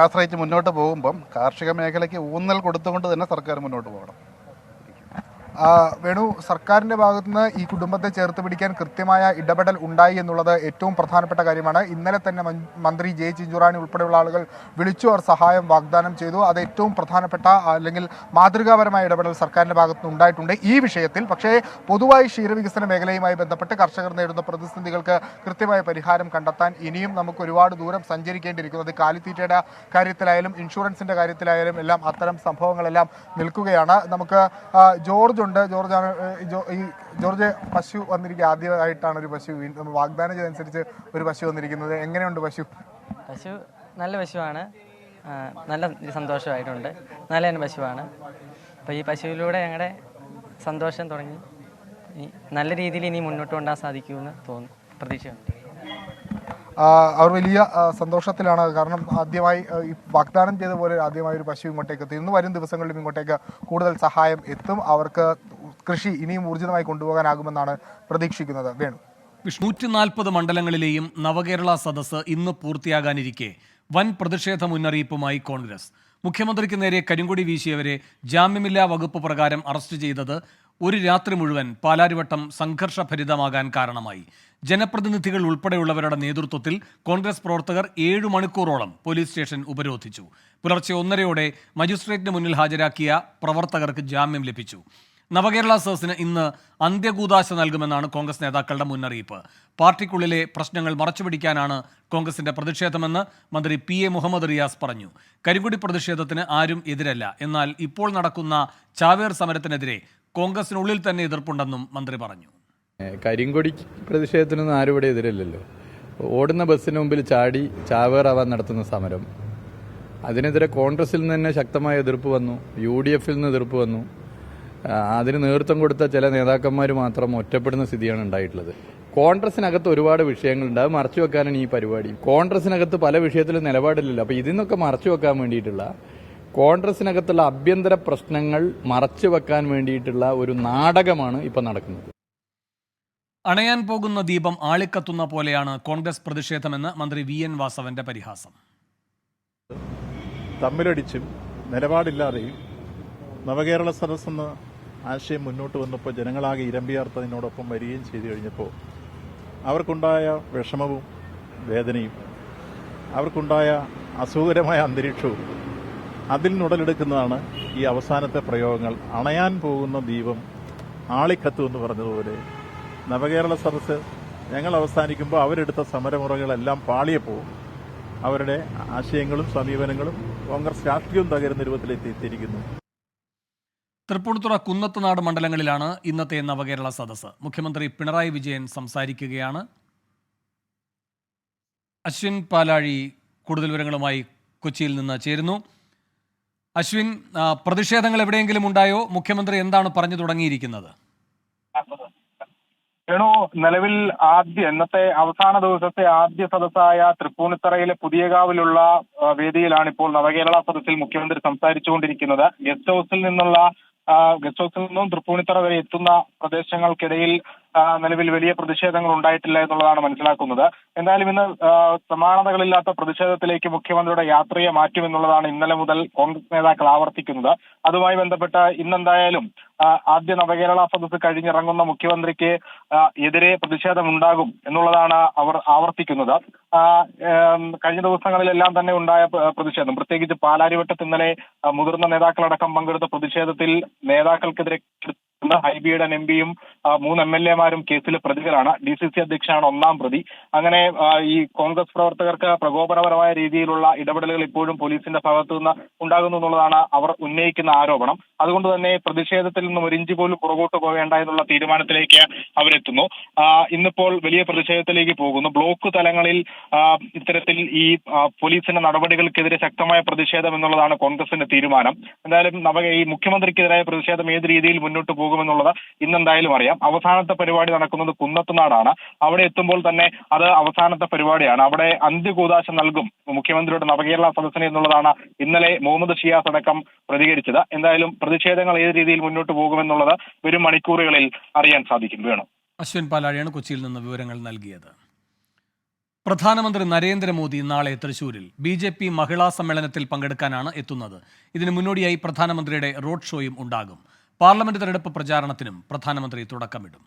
Speaker 3: ആശ്രയിച്ച് മുന്നോട്ട് പോകുമ്പം കാർഷിക മേഖലയ്ക്ക് ഊന്നൽ കൊടുത്തുകൊണ്ട് തന്നെ സർക്കാർ മുന്നോട്ട് പോകണം.
Speaker 18: വേണു, സർക്കാരിൻ്റെ ഭാഗത്തുനിന്ന് ഈ കുടുംബത്തെ ചേർത്ത് പിടിക്കാൻ കൃത്യമായ ഇടപെടൽ ഉണ്ടായി എന്നുള്ളത് ഏറ്റവും പ്രധാനപ്പെട്ട കാര്യമാണ്. ഇന്നലെ തന്നെ മന്ത്രി ജെ ചിഞ്ചുറാണി ഉൾപ്പെടെയുള്ള ആളുകൾ വിളിച്ചു, അവർ സഹായം വാഗ്ദാനം ചെയ്തു. അത് ഏറ്റവും പ്രധാനപ്പെട്ട അല്ലെങ്കിൽ മാതൃകാപരമായ ഇടപെടൽ സർക്കാരിൻ്റെ ഭാഗത്തുനിന്ന് ഉണ്ടായിട്ടുണ്ട് ഈ വിഷയത്തിൽ. പക്ഷേ പൊതുവായി ക്ഷീരവികസന മേഖലയുമായി ബന്ധപ്പെട്ട് കർഷകർ നേരിടുന്ന പ്രതിസന്ധികൾക്ക് കൃത്യമായ പരിഹാരം കണ്ടെത്താൻ ഇനിയും നമുക്ക് ഒരുപാട് ദൂരം സഞ്ചരിക്കേണ്ടിയിരിക്കുന്നു. അത് കാലിത്തീറ്റയുടെ കാര്യത്തിലായാലും ഇൻഷുറൻസിൻ്റെ കാര്യത്തിലായാലും എല്ലാം അത്തരം സംഭവങ്ങളെല്ലാം നിൽക്കുകയാണ്. നമുക്ക് ജോർജ് ജോർജ് പശു വന്നിരിക്കുക, ആദ്യമായിട്ടാണ് ഒരു പശു വാഗ്ദാനം ചെയ്തനുസരിച്ച് ഒരു പശു വന്നിരിക്കുന്നത്. എങ്ങനെയുണ്ട് പശു?
Speaker 19: പശു നല്ല പശുവാണ്, നല്ല സന്തോഷമായിട്ടുണ്ട്. നല്ല പശുവാണ്. അപ്പോൾ ഈ പശുവിലൂടെ ഞങ്ങളുടെ സന്തോഷം തുടങ്ങി നല്ല രീതിയിൽ ഇനി മുന്നോട്ട് കൊണ്ടുപോകാൻ സാധിക്കുമെന്ന് തോന്നുന്നു, പ്രതീക്ഷയുണ്ട്.
Speaker 18: അവർ വലിയ സന്തോഷത്തിലാണ്. കാരണം ആദ്യമായി ഈ വാഗ്ദാനം ചെയ്ത പോലെ ആദ്യമായി ഒരു പശു ഇങ്ങോട്ടേക്ക് എത്തി. ഇന്ന് വരും ദിവസങ്ങളിലും ഇങ്ങോട്ടേക്ക് കൂടുതൽ സഹായം എത്തും. അവർക്ക് കൃഷി ഇനിയും ഊർജിതമായി കൊണ്ടുപോകാനാകുമെന്നാണ് പ്രതീക്ഷിക്കുന്നത്. വേണു,
Speaker 1: 140 മണ്ഡലങ്ങളിലെയും നവകേരള സദസ്സ് ഇന്ന് പൂർത്തിയാകാനിരിക്കെ വൻ പ്രതിഷേധ മുന്നറിയിപ്പുമായി കോൺഗ്രസ്. മുഖ്യമന്ത്രിക്ക് നേരെ കരിങ്കൊടി വീശിയവരെ ജാമ്യമില്ലാ വകുപ്പ് പ്രകാരം അറസ്റ്റ് ചെയ്തത് ഒരു രാത്രി മുഴുവൻ പാലാരിവട്ടം സംഘർഷഭരിതമാകാൻ കാരണമായി. ജനപ്രതിനിധികൾ ഉൾപ്പെടെയുള്ളവരുടെ നേതൃത്വത്തിൽ കോൺഗ്രസ് പ്രവർത്തകർ 7 മണിക്കൂറോളം പോലീസ് സ്റ്റേഷൻ ഉപരോധിച്ചു. പുലർച്ചെ 1:30 മജിസ്ട്രേറ്റിന് മുന്നിൽ ഹാജരാക്കിയ പ്രവർത്തകർക്ക് ജാമ്യം ലഭിച്ചു. നവകേരള സദസ്സിന് ഇന്ന് അന്ത്യകൂദാശ നൽകുമെന്നാണ് കോൺഗ്രസ് നേതാക്കളുടെ മുന്നറിയിപ്പ്. പാർട്ടിക്കുള്ളിലെ പ്രശ്നങ്ങൾ മറച്ചുപിടിക്കാനാണ് കോൺഗ്രസിന്റെ പ്രതിഷേധമെന്ന് മന്ത്രി PA മുഹമ്മദ് റിയാസ് പറഞ്ഞു. കരിങ്കൊടി പ്രതിഷേധത്തിന് ആരും എതിരല്ല. എന്നാൽ ഇപ്പോൾ നടക്കുന്ന ചാവേർ സമരത്തിനെതിരെ കോൺഗ്രസിനുള്ളിൽ തന്നെ എതിർപ്പുണ്ടെന്നും മന്ത്രി പറഞ്ഞു.
Speaker 20: കരിങ്കൊടി പ്രതിഷേധത്തിനൊന്നും ആരും ഇവിടെ എതിരല്ലല്ലോ. ഓടുന്ന ബസ്സിന് മുമ്പിൽ ചാടി ചാവേറാവാൻ നടത്തുന്ന സമരം, അതിനെതിരെ കോൺഗ്രസിൽ നിന്ന് തന്നെ ശക്തമായ എതിർപ്പ് വന്നു. UDFൽ നിന്ന് എതിർപ്പ് വന്നു. അതിന് നേതൃത്വം കൊടുത്ത ചില നേതാക്കന്മാർ മാത്രം ഒറ്റപ്പെടുന്ന സ്ഥിതിയാണ് ഉണ്ടായിട്ടുള്ളത്. കോൺഗ്രസിനകത്ത് ഒരുപാട് വിഷയങ്ങളുണ്ട്. അത് മറച്ചു വെക്കാനാണ് ഈ പരിപാടി. കോൺഗ്രസിനകത്ത് പല വിഷയത്തിലും നിലപാടില്ലല്ലോ. അപ്പോൾ ഇതിന്നൊക്കെ മറച്ചു വെക്കാൻ വേണ്ടിയിട്ടുള്ള, കോൺഗ്രസിനകത്തുള്ള ആഭ്യന്തര പ്രശ്നങ്ങൾ മറച്ചു വെക്കാൻ വേണ്ടിയിട്ടുള്ള ഒരു നാടകമാണ് ഇപ്പം നടക്കുന്നത്.
Speaker 1: അണയാൻ പോകുന്ന ദീപം ആളിക്കത്തുന്ന പോലെയാണ് കോൺഗ്രസ് പ്രതിഷേധമെന്ന് മന്ത്രി VN വാസവന്റെ പരിഹാസം.
Speaker 21: തമ്മിലടിച്ചും നിലപാടില്ലാതെയും നവകേരള സദസ്സെന്ന ആശയം മുന്നോട്ട് വന്നപ്പോൾ ജനങ്ങളാകെ ഇരമ്പിയാർത്തതിനോടൊപ്പം വരികയും ചെയ്തു കഴിഞ്ഞപ്പോൾ അവർക്കുണ്ടായ വിഷമവും വേദനയും അവർക്കുണ്ടായ അസുഖകരമായ അന്തരീക്ഷവും അതിൽ നിന്നുടലെടുക്കുന്നതാണ് ഈ അവസാനത്തെ പ്രയോഗങ്ങൾ. അണയാൻ പോകുന്ന ദീപം ആളിക്കത്തു എന്ന് പറഞ്ഞതുപോലെ നവകേരള സദസ്സ് ഞങ്ങൾ അവസാനിക്കുമ്പോൾ അവരെടുത്ത സമരമുറകളെല്ലാം പാളിയപ്പോൾ അവരുടെ ആശയങ്ങളും സമീപനങ്ങളും കോൺഗ്രസ് രാഷ്ട്രീയവും തകരുന്ന രൂപത്തിലെത്തിയിരിക്കുന്നു.
Speaker 1: തൃപ്പൂണിത്തുറ കുന്നത്തുനാട് മണ്ഡലങ്ങളിലാണ് ഇന്നത്തെ നവകേരള സദസ്സ്. മുഖ്യമന്ത്രി പിണറായി വിജയൻ സംസാരിക്കുകയാണ്. അശ്വിൻ പാലാഴി കൂടുതൽ വിവരങ്ങളുമായി കൊച്ചിയിൽ നിന്ന് ചേരുന്നു. അശ്വിൻ, പ്രതിഷേധങ്ങൾ എവിടെയെങ്കിലും ഉണ്ടായോ? മുഖ്യമന്ത്രി എന്താണ് പറഞ്ഞു തുടങ്ങിയിരിക്കുന്നത്?
Speaker 22: നിലവിൽ ഇന്നത്തെ അവസാന ദിവസത്തെ ആദ്യ സദസ്സായ തൃപ്പൂണിത്തറയിലെ പുതിയകാവിലുള്ള വേദിയിലാണ് ഇപ്പോൾ നവകേരള സദസ്സിൽ മുഖ്യമന്ത്രി സംസാരിച്ചുകൊണ്ടിരിക്കുന്നത്. ഗസ്റ്റ് ഹൗസിൽ നിന്നും തൃപ്പൂണിത്തറ വരെ എത്തുന്ന പ്രദേശങ്ങൾക്കിടയിൽ നിലവിൽ വലിയ പ്രതിഷേധങ്ങൾ ഉണ്ടായിട്ടില്ല എന്നുള്ളതാണ് മനസ്സിലാക്കുന്നത്. എന്തായാലും ഇന്ന് സമാനതകളില്ലാത്ത പ്രതിഷേധത്തിലേക്ക് മുഖ്യമന്ത്രിയുടെ യാത്രയെ മാറ്റുമെന്നുള്ളതാണ് ഇന്നലെ മുതൽ കോൺഗ്രസ് നേതാക്കൾ ആവർത്തിക്കുന്നത്. അതുമായി ബന്ധപ്പെട്ട് ഇന്നെന്തായാലും ആദ്യ നവകേരള സദസ്സ് കഴിഞ്ഞിറങ്ങുന്ന മുഖ്യമന്ത്രിക്ക് എതിരെ പ്രതിഷേധമുണ്ടാകും എന്നുള്ളതാണ് അവർ ആവർത്തിക്കുന്നത്. കഴിഞ്ഞ ദിവസങ്ങളിലെല്ലാം തന്നെ ഉണ്ടായ പ്രതിഷേധം, പ്രത്യേകിച്ച് പാലാരിവട്ടത്ത് ഇന്നലെ മുതിർന്ന നേതാക്കളടക്കം പങ്കെടുത്ത പ്രതിഷേധത്തിൽ നേതാക്കൾക്കെതിരെ ഹൈബിയുടെ MPയും 3 MLAമാരും കേസിലെ പ്രതികളാണ്. DCC അധ്യക്ഷനാണ് 1ാം പ്രതി. അങ്ങനെ ഈ കോൺഗ്രസ് പ്രവർത്തകർക്ക് പ്രകോപനപരമായ രീതിയിലുള്ള ഇടപെടലുകൾ ഇപ്പോഴും പോലീസിന്റെ ഭാഗത്തു നിന്ന് ഉണ്ടാകുന്നു എന്നുള്ളതാണ് അവർ ഉന്നയിക്കുന്ന ആരോപണം. അതുകൊണ്ട് തന്നെ പ്രതിഷേധത്തിൽ നിന്നും ഒരു ഇഞ്ച് പോലും പുറകോട്ട് പോകേണ്ട എന്നുള്ള തീരുമാനത്തിലേക്ക് അവരെത്തുന്നു. ഇന്നിപ്പോൾ വലിയ പ്രതിഷേധത്തിലേക്ക് പോകുന്നു. ബ്ലോക്ക് തലങ്ങളിൽ ഇത്തരത്തിൽ ഈ പോലീസിന്റെ നടപടികൾക്കെതിരെ ശക്തമായ പ്രതിഷേധം എന്നുള്ളതാണ് കോൺഗ്രസിന്റെ തീരുമാനം. എന്തായാലും ഈ മുഖ്യമന്ത്രിക്കെതിരായ പ്രതിഷേധം ഏത് രീതിയിൽ മുന്നോട്ട് പോകുമെന്നുള്ളത് ഇന്നെന്തായാലും അറിയാം. അവസാനത്തെ പരിപാടി നടക്കുന്നത് കുന്നത്തുനാടാണ്. അവിടെ എത്തുമ്പോൾ തന്നെ അത് അവസാനത്തെ പരിപാടിയാണ്. അവിടെ അന്ത്യകൂദാശ നൽകും മുഖ്യമന്ത്രിയുടെ നവകേരള സദസ്സിന് എന്നുള്ളതാണ് ഇന്നലെ മുഹമ്മദ് ഷിയാസ് അടക്കം പ്രതികരിച്ചത്. എന്തായാലും പ്രതിഷേധങ്ങൾ ഏത് രീതിയിൽ മുന്നോട്ട് പോകുമെന്നുള്ളത് വരും മണിക്കൂറുകളിൽ അറിയാൻ സാധിക്കും. വേണം.
Speaker 1: അശ്വിൻ പാലാഴിയാണ് കൊച്ചിയിൽ നിന്ന് വിവരങ്ങൾ നൽകിയത്. പ്രധാനമന്ത്രി നരേന്ദ്രമോദി നാളെ തൃശൂരിൽ BJP മഹിളാ സമ്മേളനത്തിൽ പങ്കെടുക്കാനാണ് എത്തുന്നത്. ഇതിനു മുന്നോടിയായി പ്രധാനമന്ത്രിയുടെ റോഡ് ഷോയും ഉണ്ടാകും. പാർലമെന്റ് തെരഞ്ഞെടുപ്പ് പ്രചാരണത്തിനും പ്രധാനമന്ത്രി തുടക്കമിടും.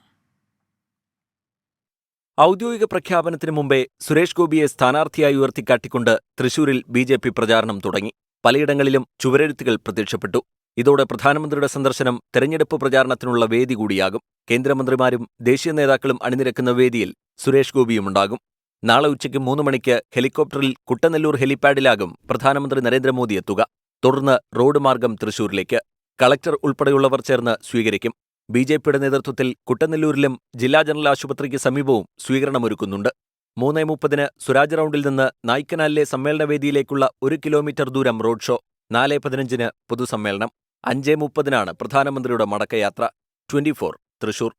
Speaker 23: ഔദ്യോഗിക പ്രഖ്യാപനത്തിന് മുമ്പേ സുരേഷ് ഗോപിയെ സ്ഥാനാർത്ഥിയായി ഉയർത്തിക്കാട്ടിക്കൊണ്ട് തൃശൂരിൽ BJP പ്രചാരണം തുടങ്ങി. പലയിടങ്ങളിലും ചുവരെഴുത്തുകൾ പ്രത്യക്ഷപ്പെട്ടു. ഇതോടെ പ്രധാനമന്ത്രിയുടെ സന്ദർശനം തെരഞ്ഞെടുപ്പ് പ്രചാരണത്തിനുള്ള വേദി കൂടിയാകും. കേന്ദ്രമന്ത്രിമാരും ദേശീയ നേതാക്കളും അണിനിരക്കുന്ന വേദിയിൽ സുരേഷ് ഗോപിയുമുണ്ടാകും. നാളെ ഉച്ചയ്ക്ക് 3 മണിക്ക് ഹെലികോപ്റ്ററിൽ കുട്ടനെല്ലൂർ ഹെലിപാഡിലാകും പ്രധാനമന്ത്രി നരേന്ദ്രമോദി എത്തുക. തുടർന്ന് റോഡ് മാർഗം തൃശൂരിലേക്ക് കളക്ടർ ഉൾപ്പെടെയുള്ളവർ ചേർന്ന് സ്വീകരിക്കും. BJPയുടെ നേതൃത്വത്തിൽ കുട്ടനെല്ലൂരിലും ജില്ലാ ജനറൽ ആശുപത്രിക്ക് സമീപവും സ്വീകരണമൊരുക്കുന്നുണ്ട്. 3:30 സ്വരാജ് റൗണ്ടിൽ നിന്ന് നായ്ക്കനാലിലെ സമ്മേളനവേദിയിലേക്കുള്ള 1 കിലോമീറ്റർ ദൂരം റോഡ് ഷോ. 4:15 പൊതുസമ്മേളനം. 5:30 പ്രധാനമന്ത്രിയുടെ മടക്കയാത്ര. 24 തൃശൂർ.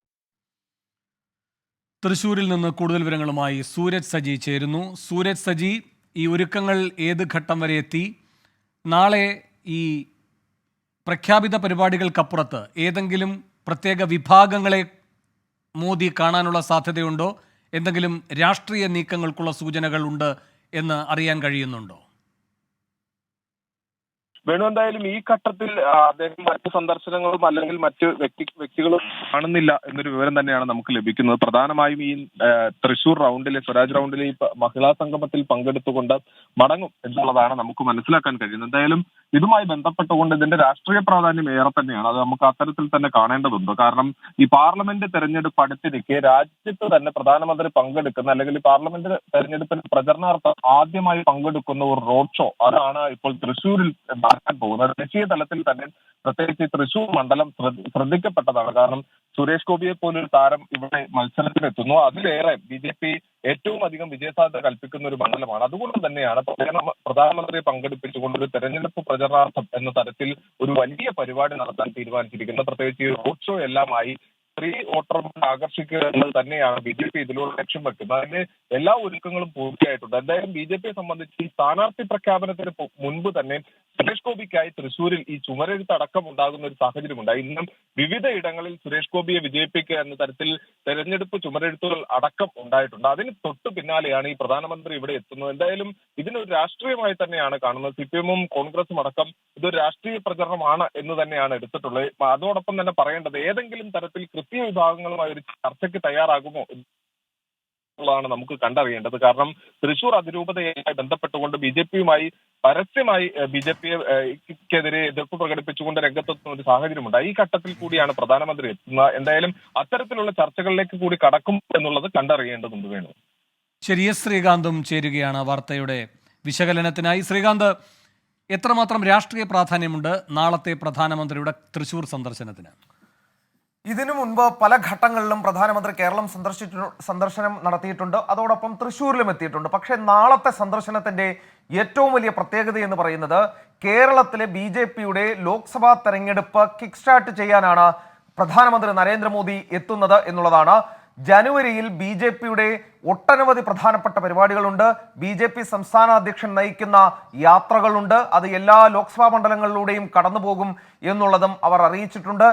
Speaker 1: തൃശൂരിൽ നിന്ന് കൂടുതൽ വിവരങ്ങളുമായി സൂരജ് സജി ചേരുന്നു. സൂരജ് സജി, ഈ ഒരുക്കങ്ങൾ ഏത് ഘട്ടം വരെ എത്തി? നാളെ ഈ പ്രഖ്യാപിത പരിപാടികൾക്കപ്പുറത്ത് ഏതെങ്കിലും പ്രത്യേക വിഭാഗങ്ങളെ മോദി കാണാനുള്ള സാധ്യതയുണ്ടോ? എന്തെങ്കിലും രാഷ്ട്രീയ നീക്കങ്ങൾക്കുള്ള സൂചനകൾ ഉണ്ട് എന്ന് അറിയാൻ കഴിയുന്നുണ്ടോ?
Speaker 22: വേണു എന്തായാലും ഈ ഘട്ടത്തിൽ അദ്ദേഹം മറ്റ് സന്ദർശനങ്ങളും അല്ലെങ്കിൽ മറ്റ് വ്യക്തികളും കാണുന്നില്ല എന്നൊരു വിവരം തന്നെയാണ് നമുക്ക് ലഭിക്കുന്നത്. പ്രധാനമായും ഈ തൃശൂർ റൗണ്ടിലെ സ്വരാജ് റൗണ്ടിലെ ഈ മഹിളാ സംഗമത്തിൽ പങ്കെടുത്തുകൊണ്ട് മടങ്ങും എന്നുള്ളതാണ് നമുക്ക് മനസ്സിലാക്കാൻ കഴിയുന്നത്. എന്തായാലും ഇതുമായി ബന്ധപ്പെട്ടുകൊണ്ട് ഇതിന്റെ രാഷ്ട്രീയ പ്രാധാന്യം ഏറെ തന്നെയാണ്. അത് നമുക്ക് അത്തരത്തിൽ തന്നെ കാണേണ്ടതുണ്ട്. കാരണം ഈ പാർലമെന്റ് തെരഞ്ഞെടുപ്പ് അടുത്തിരിക്കെ രാജ്യത്ത് തന്നെ പ്രധാനമന്ത്രി പങ്കെടുക്കുന്ന അല്ലെങ്കിൽ ഈ പാർലമെന്റ് തെരഞ്ഞെടുപ്പിന് പ്രചരണാർത്ഥം ആദ്യമായി പങ്കെടുക്കുന്ന ഒരു റോഡ് ഷോ അതാണ് ഇപ്പോൾ തൃശ്ശൂരിൽ നടക്കാൻ പോകുന്നത്. ദേശീയ തലത്തിൽ തന്നെ പ്രത്യേകിച്ച് തൃശ്ശൂർ മണ്ഡലം ശ്രദ്ധിക്കപ്പെട്ടതാണ്. കാരണം സുരേഷ് ഗോപിയെ പോലൊരു താരം ഇവിടെ മത്സരത്തിനെത്തുന്നു. അതിലേറെ BJP ഏറ്റവും അധികം വിജയസാധ്യത കൽപ്പിക്കുന്ന ഒരു മണ്ഡലമാണ്. അതുകൊണ്ട് തന്നെയാണ് പ്രധാനമന്ത്രിയെ പങ്കെടുപ്പിച്ചുകൊണ്ട് ഒരു തെരഞ്ഞെടുപ്പ് പ്രചരണാർത്ഥം എന്ന തരത്തിൽ ഒരു വലിയ പരിപാടി നടത്താൻ തീരുമാനിച്ചിരിക്കുന്നത്. പ്രത്യേകിച്ച് റോഡ് ഷോ എല്ലാമായി സ്ത്രീ വോട്ടർമാരെ ആകർഷിക്കുക എന്നത് തന്നെയാണ് BJP ഇതിലൂടെ ലക്ഷ്യം വെക്കുന്നത്. അതിന്റെ എല്ലാ ഒരുക്കങ്ങളും പൂർത്തിയായിട്ടുണ്ട്. എന്തായാലും BJPയെ സംബന്ധിച്ച് ഈ സ്ഥാനാർത്ഥി പ്രഖ്യാപനത്തിന് മുൻപ് തന്നെ സുരേഷ് ഗോപിക്കായി തൃശ്ശൂരിൽ ഈ ചുമരെഴുത്ത് അടക്കം ഉണ്ടാകുന്ന ഒരു സാഹചര്യമുണ്ട്. ഇന്നും വിവിധ ഇടങ്ങളിൽ സുരേഷ് ഗോപിയെ വിജയിപ്പിക്കുക എന്ന തരത്തിൽ തെരഞ്ഞെടുപ്പ് ചുമരെഴുത്തുകൾ അടക്കം ഉണ്ടായിട്ടുണ്ട്. അതിന് തൊട്ടു പിന്നാലെയാണ് ഈ പ്രധാനമന്ത്രി ഇവിടെ എത്തുന്നത്. എന്തായാലും ഇതിനൊരു രാഷ്ട്രീയമായി തന്നെയാണ് കാണുന്നത്. CPM-ഉം കോൺഗ്രസും അടക്കം ഇതൊരു രാഷ്ട്രീയ പ്രചരണമാണ് എന്ന് തന്നെയാണ് എടുത്തിട്ടുള്ളത്. അതോടൊപ്പം തന്നെ പറയേണ്ടത് ഏതെങ്കിലും തരത്തിൽ കൃത്യ വിഭാഗങ്ങളുമായി ഒരു ചർച്ചയ്ക്ക് തയ്യാറാകുമോ എന്നുള്ളതാണ് നമുക്ക് കണ്ടറിയേണ്ടത്. കാരണം തൃശൂർ അതിരൂപതയുമായി ബന്ധപ്പെട്ടുകൊണ്ട് BJP-യുമായി പരസ്യമായി BJP-ക്കെതിരെ എതിർപ്പ് പ്രകടിപ്പിച്ചുകൊണ്ട് രംഗത്തെത്തുന്ന ഒരു സാഹചര്യമുണ്ട്. ഈ ഘട്ടത്തിൽ കൂടിയാണ് പ്രധാനമന്ത്രി എത്തുന്നത്. എന്തായാലും അത്തരത്തിലുള്ള ചർച്ചകളിലേക്ക് കൂടി കടക്കും എന്നുള്ളത് കണ്ടറിയേണ്ടതുണ്ട്. വേണു.
Speaker 1: ശരി, ശ്രീകാന്തും ചേരുകയാണ് വാർത്തയുടെ വിശകലനത്തിനായി. ശ്രീകാന്ത്, എത്രമാത്രം രാഷ്ട്രീയ പ്രാധാന്യമുണ്ട് നാളത്തെ പ്രധാനമന്ത്രിയുടെ തൃശൂർ സന്ദർശനത്തിന്?
Speaker 8: ഇതിനു മുൻപ് പല ഘട്ടങ്ങളിലും പ്രധാനമന്ത്രി കേരളം സന്ദർശനം നടത്തിയിട്ടുണ്ട്. അതോടൊപ്പം തൃശ്ശൂരിലും എത്തിയിട്ടുണ്ട്. പക്ഷേ നാളത്തെ സന്ദർശനത്തിന്റെ ഏറ്റവും വലിയ പ്രത്യേകത എന്ന് പറയുന്നത് കേരളത്തിലെ BJP-യുടെ ലോക്സഭാ തെരഞ്ഞെടുപ്പ് കിക്ക് സ്റ്റാർട്ട് ചെയ്യാനാണ് പ്രധാനമന്ത്രി നരേന്ദ്രമോദി എത്തുന്നത് എന്നുള്ളതാണ്. ജനുവരിയിൽ BJP-യുടെ ഒട്ടനവധി പ്രധാനപ്പെട്ട പരിപാടികളുണ്ട്. BJP സംസ്ഥാന അധ്യക്ഷൻ നയിക്കുന്ന യാത്രകളുണ്ട്. അത് എല്ലാ ലോക്സഭാ മണ്ഡലങ്ങളിലൂടെയും കടന്നുപോകും എന്നുള്ളതും അവർ അറിയിച്ചിട്ടുണ്ട്.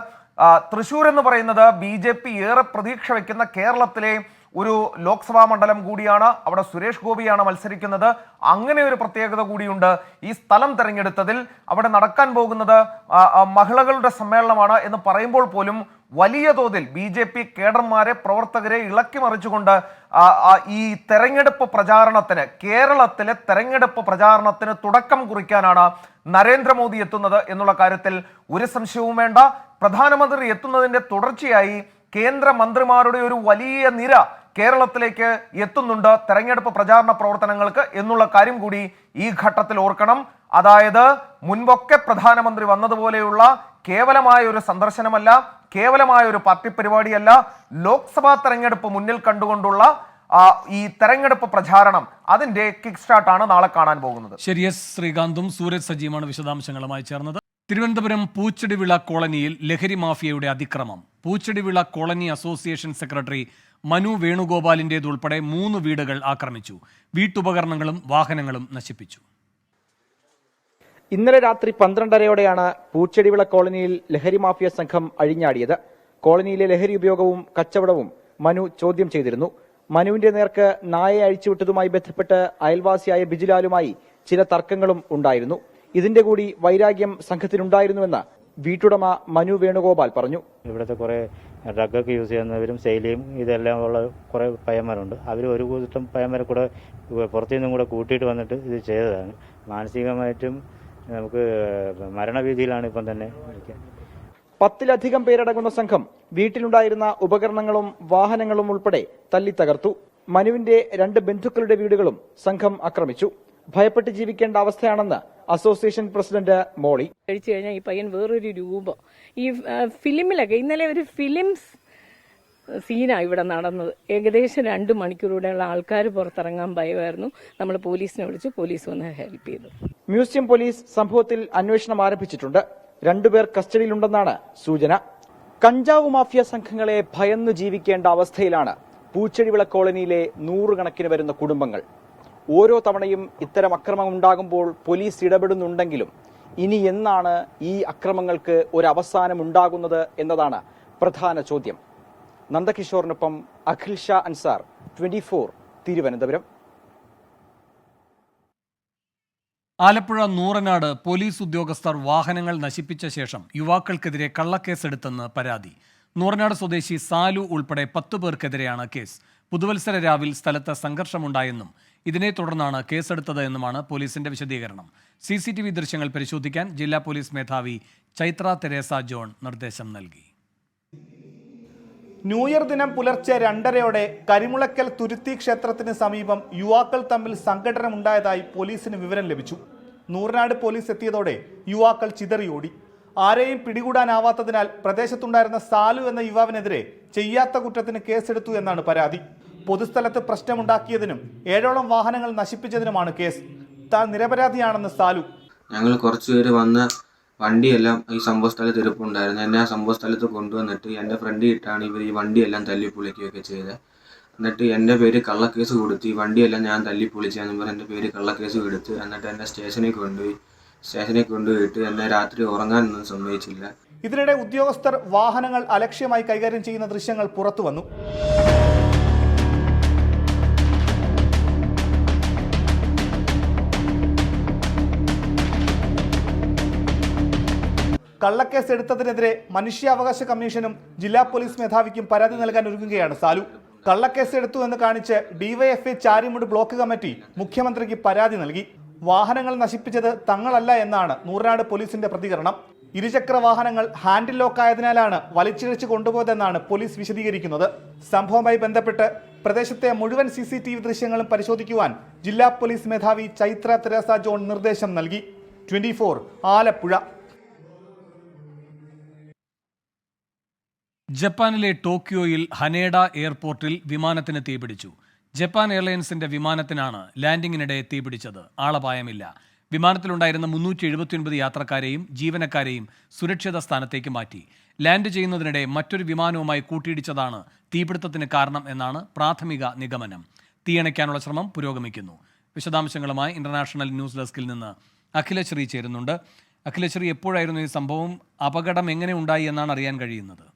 Speaker 8: തൃശ്ശൂർ എന്ന് പറയുന്നത് BJP ഏറെ പ്രതീക്ഷ വയ്ക്കുന്ന കേരളത്തിലെ ഒരു ലോക്സഭാ മണ്ഡലം കൂടിയാണ്. അവിടെ സുരേഷ് ഗോപിയാണ് മത്സരിക്കുന്നത്. അങ്ങനെ ഒരു പ്രത്യേകത കൂടിയുണ്ട് ഈ സ്ഥലം തെരഞ്ഞെടുത്തതിൽ. അവിടെ നടക്കാൻ പോകുന്നത് മഹിളകളുടെ സമ്മേളനമാണ് എന്ന് പറയുമ്പോൾ പോലും വലിയ തോതിൽ BJP കേഡർമാരെ, പ്രവർത്തകരെ ഇളക്കി മറിച്ചുകൊണ്ട് ഈ തെരഞ്ഞെടുപ്പ് പ്രചാരണത്തിന്, കേരളത്തിലെ തെരഞ്ഞെടുപ്പ് പ്രചാരണത്തിന് തുടക്കം കുറിക്കാനാണ് നരേന്ദ്രമോദി എത്തുന്നത് എന്നുള്ള കാര്യത്തിൽ ഒരു സംശയവും വേണ്ട. പ്രധാനമന്ത്രി എത്തുന്നതിന്റെ തുടർച്ചയായി കേന്ദ്രമന്ത്രിമാരുടെ ഒരു വലിയ നിര കേരളത്തിലേക്ക് എത്തുന്നുണ്ട് തെരഞ്ഞെടുപ്പ് പ്രചാരണ പ്രവർത്തനങ്ങൾക്ക് എന്നുള്ള കാര്യം കൂടി ഈ ഘട്ടത്തിൽ ഓർക്കണം. അതായത് മുൻപൊക്കെ പ്രധാനമന്ത്രി വന്നതുപോലെയുള്ള കേവലമായ ഒരു സന്ദർശനമല്ല, കേവലമായ ഒരു പാർട്ടി പരിപാടിയല്ല, ലോക്സഭാ തെരഞ്ഞെടുപ്പ് മുന്നിൽ കണ്ടുകൊണ്ടുള്ള ഈ തെരഞ്ഞെടുപ്പ് പ്രചാരണം, അതിന്റെ കിക്ക് സ്റ്റാർട്ടാണ് നാളെ കാണാൻ പോകുന്നത്.
Speaker 1: ശരി, ശ്രീകാന്തും സൂരജ് സജീവമാണ് വിശദാംശങ്ങളുമായി ചേർന്നത്. തിരുവനന്തപുരം പൂച്ചെടിവിള കോളനിയിൽ ലഹരി മാഫിയയുടെ അതിക്രമം. പൂച്ചെടിവിള കോളനി അസോസിയേഷൻ സെക്രട്ടറി മനു വേണുഗോപാലിൻ്റേതുൾപ്പെടെ 3 വീടുകൾ ആക്രമിച്ചു. വീട്ടുപകരണങ്ങളും വാഹനങ്ങളും നശിപ്പിച്ചു.
Speaker 4: ഇന്നലെ രാത്രി 12:30യോടെയാണ് പൂച്ചെടിവിള കോളനിയിൽ ലഹരി മാഫിയ സംഘം അഴിഞ്ഞാടിയത്. കോളനിയിലെ ലഹരി ഉപയോഗവും കച്ചവടവും മനു ചോദ്യം ചെയ്തിരുന്നു. മനുവിന്റെ നേർക്ക് നായയെ അഴിച്ചുവിട്ടതുമായി ബന്ധപ്പെട്ട് അയൽവാസിയായ ബിജുലാലുമായി ചില തർക്കങ്ങളും ഉണ്ടായിരുന്നു. ഇതിന്റെ കൂടി വൈരാഗ്യം സംഘത്തിനുണ്ടായിരുന്നുവെന്ന് വീട്ടുടമ മനു വേണുഗോപാൽ പറഞ്ഞു.
Speaker 5: ഇവിടുത്തെ കുറെ ഡ്രഗൊക്കെ യൂസ് ചെയ്യുന്നവരും സെയിലും ഇതെല്ലാം ഉള്ള കുറെ പയ്യന്മാരുണ്ട്. അവർ ഒരു കൂട്ടം പയ്യന്മാരെ കൂടെ പുറത്തു നിന്നും കൂടെ കൂട്ടിയിട്ട് വന്നിട്ട് ഇത് ചെയ്തതാണ്. മാനസികമായിട്ടും നമുക്ക് മരണഭീതിയിലാണ് ഇപ്പം തന്നെ.
Speaker 4: 10-ലധികം പേരടങ്ങുന്ന സംഘം വീട്ടിലുണ്ടായിരുന്ന ഉപകരണങ്ങളും വാഹനങ്ങളും ഉൾപ്പെടെ തല്ലി തകർത്തു. മനുവിന്റെ 2 ബന്ധുക്കളുടെ വീടുകളും സംഘം ആക്രമിച്ചു. ഭയപ്പെട്ട് ജീവിക്കേണ്ട അവസ്ഥയാണെന്ന് അസോസിയേഷൻ പ്രസിഡന്റ് മോളി.
Speaker 7: കഴിച്ചു കഴിഞ്ഞാൽ ഈ പയ്യൻ വേറൊരു രൂപം. ഈ ഫിലിമിലൊക്കെ ഇന്നലെ ഒരു ഫിലിം സീനാണ് ഇവിടെ നടന്നത്. ഏകദേശം 2 മണിക്കൂറൂടെയുള്ള ആൾക്കാർ പുറത്തിറങ്ങാൻ ഭയമായിരുന്നു. നമ്മൾ പോലീസിനെ വിളിച്ചു, പോലീസ് വന്ന് ഹെൽപ്പ് ചെയ്തു.
Speaker 4: മ്യൂസിയം പോലീസ് സംഭവത്തിൽ അന്വേഷണം ആരംഭിച്ചിട്ടുണ്ട്. 2 പേർ കസ്റ്റഡിയിലുണ്ടെന്നാണ് സൂചന. കഞ്ചാവ് മാഫിയ സംഘങ്ങളെ ഭയന്നു ജീവിക്കേണ്ട അവസ്ഥയിലാണ് പൂച്ചെടിവിള കോളനിയിലെ 100 കണക്കിന് വരുന്ന കുടുംബങ്ങൾ. ഓരോ തവണയും ഇത്തരം അക്രമം ഉണ്ടാകുമ്പോൾ പോലീസ് ഇടപെടുന്നുണ്ടെങ്കിലും ഇനി എന്നാണ് ഈ അക്രമങ്ങൾക്ക് ഒരു അവസാനം ഉണ്ടാകുന്നത് എന്നതാണ് പ്രധാന ചോദ്യം. നന്ദകിഷോറിനൊപ്പം അഖിൽ ഷാ അൻസാർ, 24 തിരുവനന്തപുരം.
Speaker 1: ആലപ്പുഴ നൂറനാട് പോലീസ് ഉദ്യോഗസ്ഥർ വാഹനങ്ങൾ നശിപ്പിച്ച ശേഷം യുവാക്കൾക്കെതിരെ കള്ളക്കേസെടുത്തെന്ന് പരാതി. നൂറനാട് സ്വദേശി സാലു ഉൾപ്പെടെ 10 പേർക്കെതിരെയാണ് കേസ്. പുതുവത്സര രാവിൽ സ്ഥലത്ത് സംഘർഷമുണ്ടായെന്നും ഇതിനെ തുടർന്നാണ് കേസെടുത്തത് എന്നുമാണ് പോലീസിന്റെ വിശദീകരണം. CCTV ദൃശ്യങ്ങൾ പരിശോധിക്കാൻ ജില്ലാ പോലീസ് മേധാവി ചൈത്ര തെരേസ ജോൺ നിർദ്ദേശം നൽകി.
Speaker 2: ന്യൂ ഇയർ ദിനം പുലർച്ചെ 2:30 കരിമുളക്കൽ തുരുത്തി ക്ഷേത്രത്തിന് സമീപം യുവാക്കൾ തമ്മിൽ സംഘടനമുണ്ടായതായി പോലീസിന് വിവരം ലഭിച്ചു. നൂറനാട് പോലീസ് എത്തിയതോടെ യുവാക്കൾ ചിതറിയോടി. ആരെയും പിടികൂടാനാവാത്തതിനാൽ പ്രദേശത്തുണ്ടായിരുന്ന സാലു എന്ന യുവാവിനെതിരെ ചെയ്യാത്ത കുറ്റത്തിന് കേസെടുത്തു എന്നാണ് പരാതി. പൊതുസ്ഥലത്ത് പ്രശ്നമുണ്ടാക്കിയതിനും 7ഓളം വാഹനങ്ങൾ നശിപ്പിച്ചതിനുമാണ് കേസ്. താൻ നിരപരാധിയാണെന്ന് സാലു.
Speaker 6: ഞങ്ങൾ കുറച്ചുപേര് വന്ന് വണ്ടിയെല്ലാം ഈ സംഭവ സ്ഥലത്ത് ഇരിപ്പുണ്ടായിരുന്നു. എന്നെ ആ സംഭവ സ്ഥലത്ത് കൊണ്ടുവന്നിട്ട് എൻ്റെ ഫ്രണ്ട് ഇട്ടാണ് ഇവർ ഈ വണ്ടിയെല്ലാം തല്ലിപ്പൊളിക്കുകയൊക്കെ ചെയ്തത്. എന്നിട്ട് എൻ്റെ പേര് കള്ളക്കേസ് കൊടുത്ത് ഈ വണ്ടിയെല്ലാം ഞാൻ തല്ലിപ്പൊളിച്ചെന്ന് പറഞ്ഞ് എൻ്റെ പേര് കള്ളക്കേസ് കൊടുത്ത് എന്നിട്ട് എന്നെ സ്റ്റേഷനിൽ കൊണ്ടുപോയിട്ട് എന്നെ രാത്രി ഉറങ്ങാനൊന്നും സമ്മതിച്ചില്ല.
Speaker 2: ഇതിനിടെ ഉദ്യോഗസ്ഥർ വാഹനങ്ങൾ അലക്ഷ്യമായി കൈകാര്യം ചെയ്യുന്ന ദൃശ്യങ്ങൾ പുറത്തു വന്നു. കള്ളക്കേസ് എടുത്തതിനെതിരെ മനുഷ്യാവകാശ കമ്മീഷനും ജില്ലാ പോലീസ് മേധാവിക്കും പരാതി നൽകാൻ ഒരുങ്ങുകയാണ് സാലു. കള്ളക്കേസ് എടുത്തു എന്ന് കാണിച്ച് DYFI ചാരിമുട് ബ്ലോക്ക് കമ്മിറ്റി മുഖ്യമന്ത്രിക്ക് പരാതി നൽകി. വാഹനങ്ങൾ നശിപ്പിച്ചത് തങ്ങളല്ല എന്നാണ് നൂറനാട് പോലീസിന്റെ പ്രതികരണം. ഇരുചക്ര വാഹനങ്ങൾ ഹാൻഡിൽ ലോക്കായതിനാലാണ് വലിച്ചിഴച്ച് കൊണ്ടുപോയതെന്നാണ് പോലീസ് വിശദീകരിക്കുന്നത്. സംഭവവുമായി ബന്ധപ്പെട്ട് പ്രദേശത്തെ മുഴുവൻ CCTV ദൃശ്യങ്ങളും പരിശോധിക്കുവാൻ ജില്ലാ പോലീസ് മേധാവി ചൈത്ര തെരേസ ജോൺ നിർദ്ദേശം നൽകി. 24 ആലപ്പുഴ.
Speaker 1: ജപ്പാനിലെ ടോക്കിയോയിൽ ഹനേഡ എയർപോർട്ടിൽ വിമാനത്തിന് തീപിടിച്ചു. ജപ്പാൻ എയർലൈൻസിന്റെ വിമാനത്തിനാണ് ലാൻഡിങ്ങിനിടെ തീപിടിച്ചത്. ആളപായമില്ല. വിമാനത്തിലുണ്ടായിരുന്ന 379 യാത്രക്കാരെയും ജീവനക്കാരെയും സുരക്ഷിത സ്ഥാനത്തേക്ക് മാറ്റി. ലാൻഡ് ചെയ്യുന്നതിനിടെ മറ്റൊരു വിമാനവുമായി കൂട്ടിയിടിച്ചതാണ് തീപിടുത്തത്തിന് കാരണം എന്നാണ് പ്രാഥമിക നിഗമനം. തീയണയ്ക്കാനുള്ള ശ്രമം പുരോഗമിക്കുന്നു. വിശദാംശങ്ങളുമായി ഇന്റർനാഷണൽ ന്യൂസ് ഡെസ്കിൽ നിന്ന് അഖിലശ്രീ ചേരുന്നുണ്ട്. അഖിലശ്രീ, എപ്പോഴായിരുന്നു ഈ സംഭവം? അപകടം എങ്ങനെ ഉണ്ടായി എന്നാണ് അറിയാൻ കഴിയുന്നത്?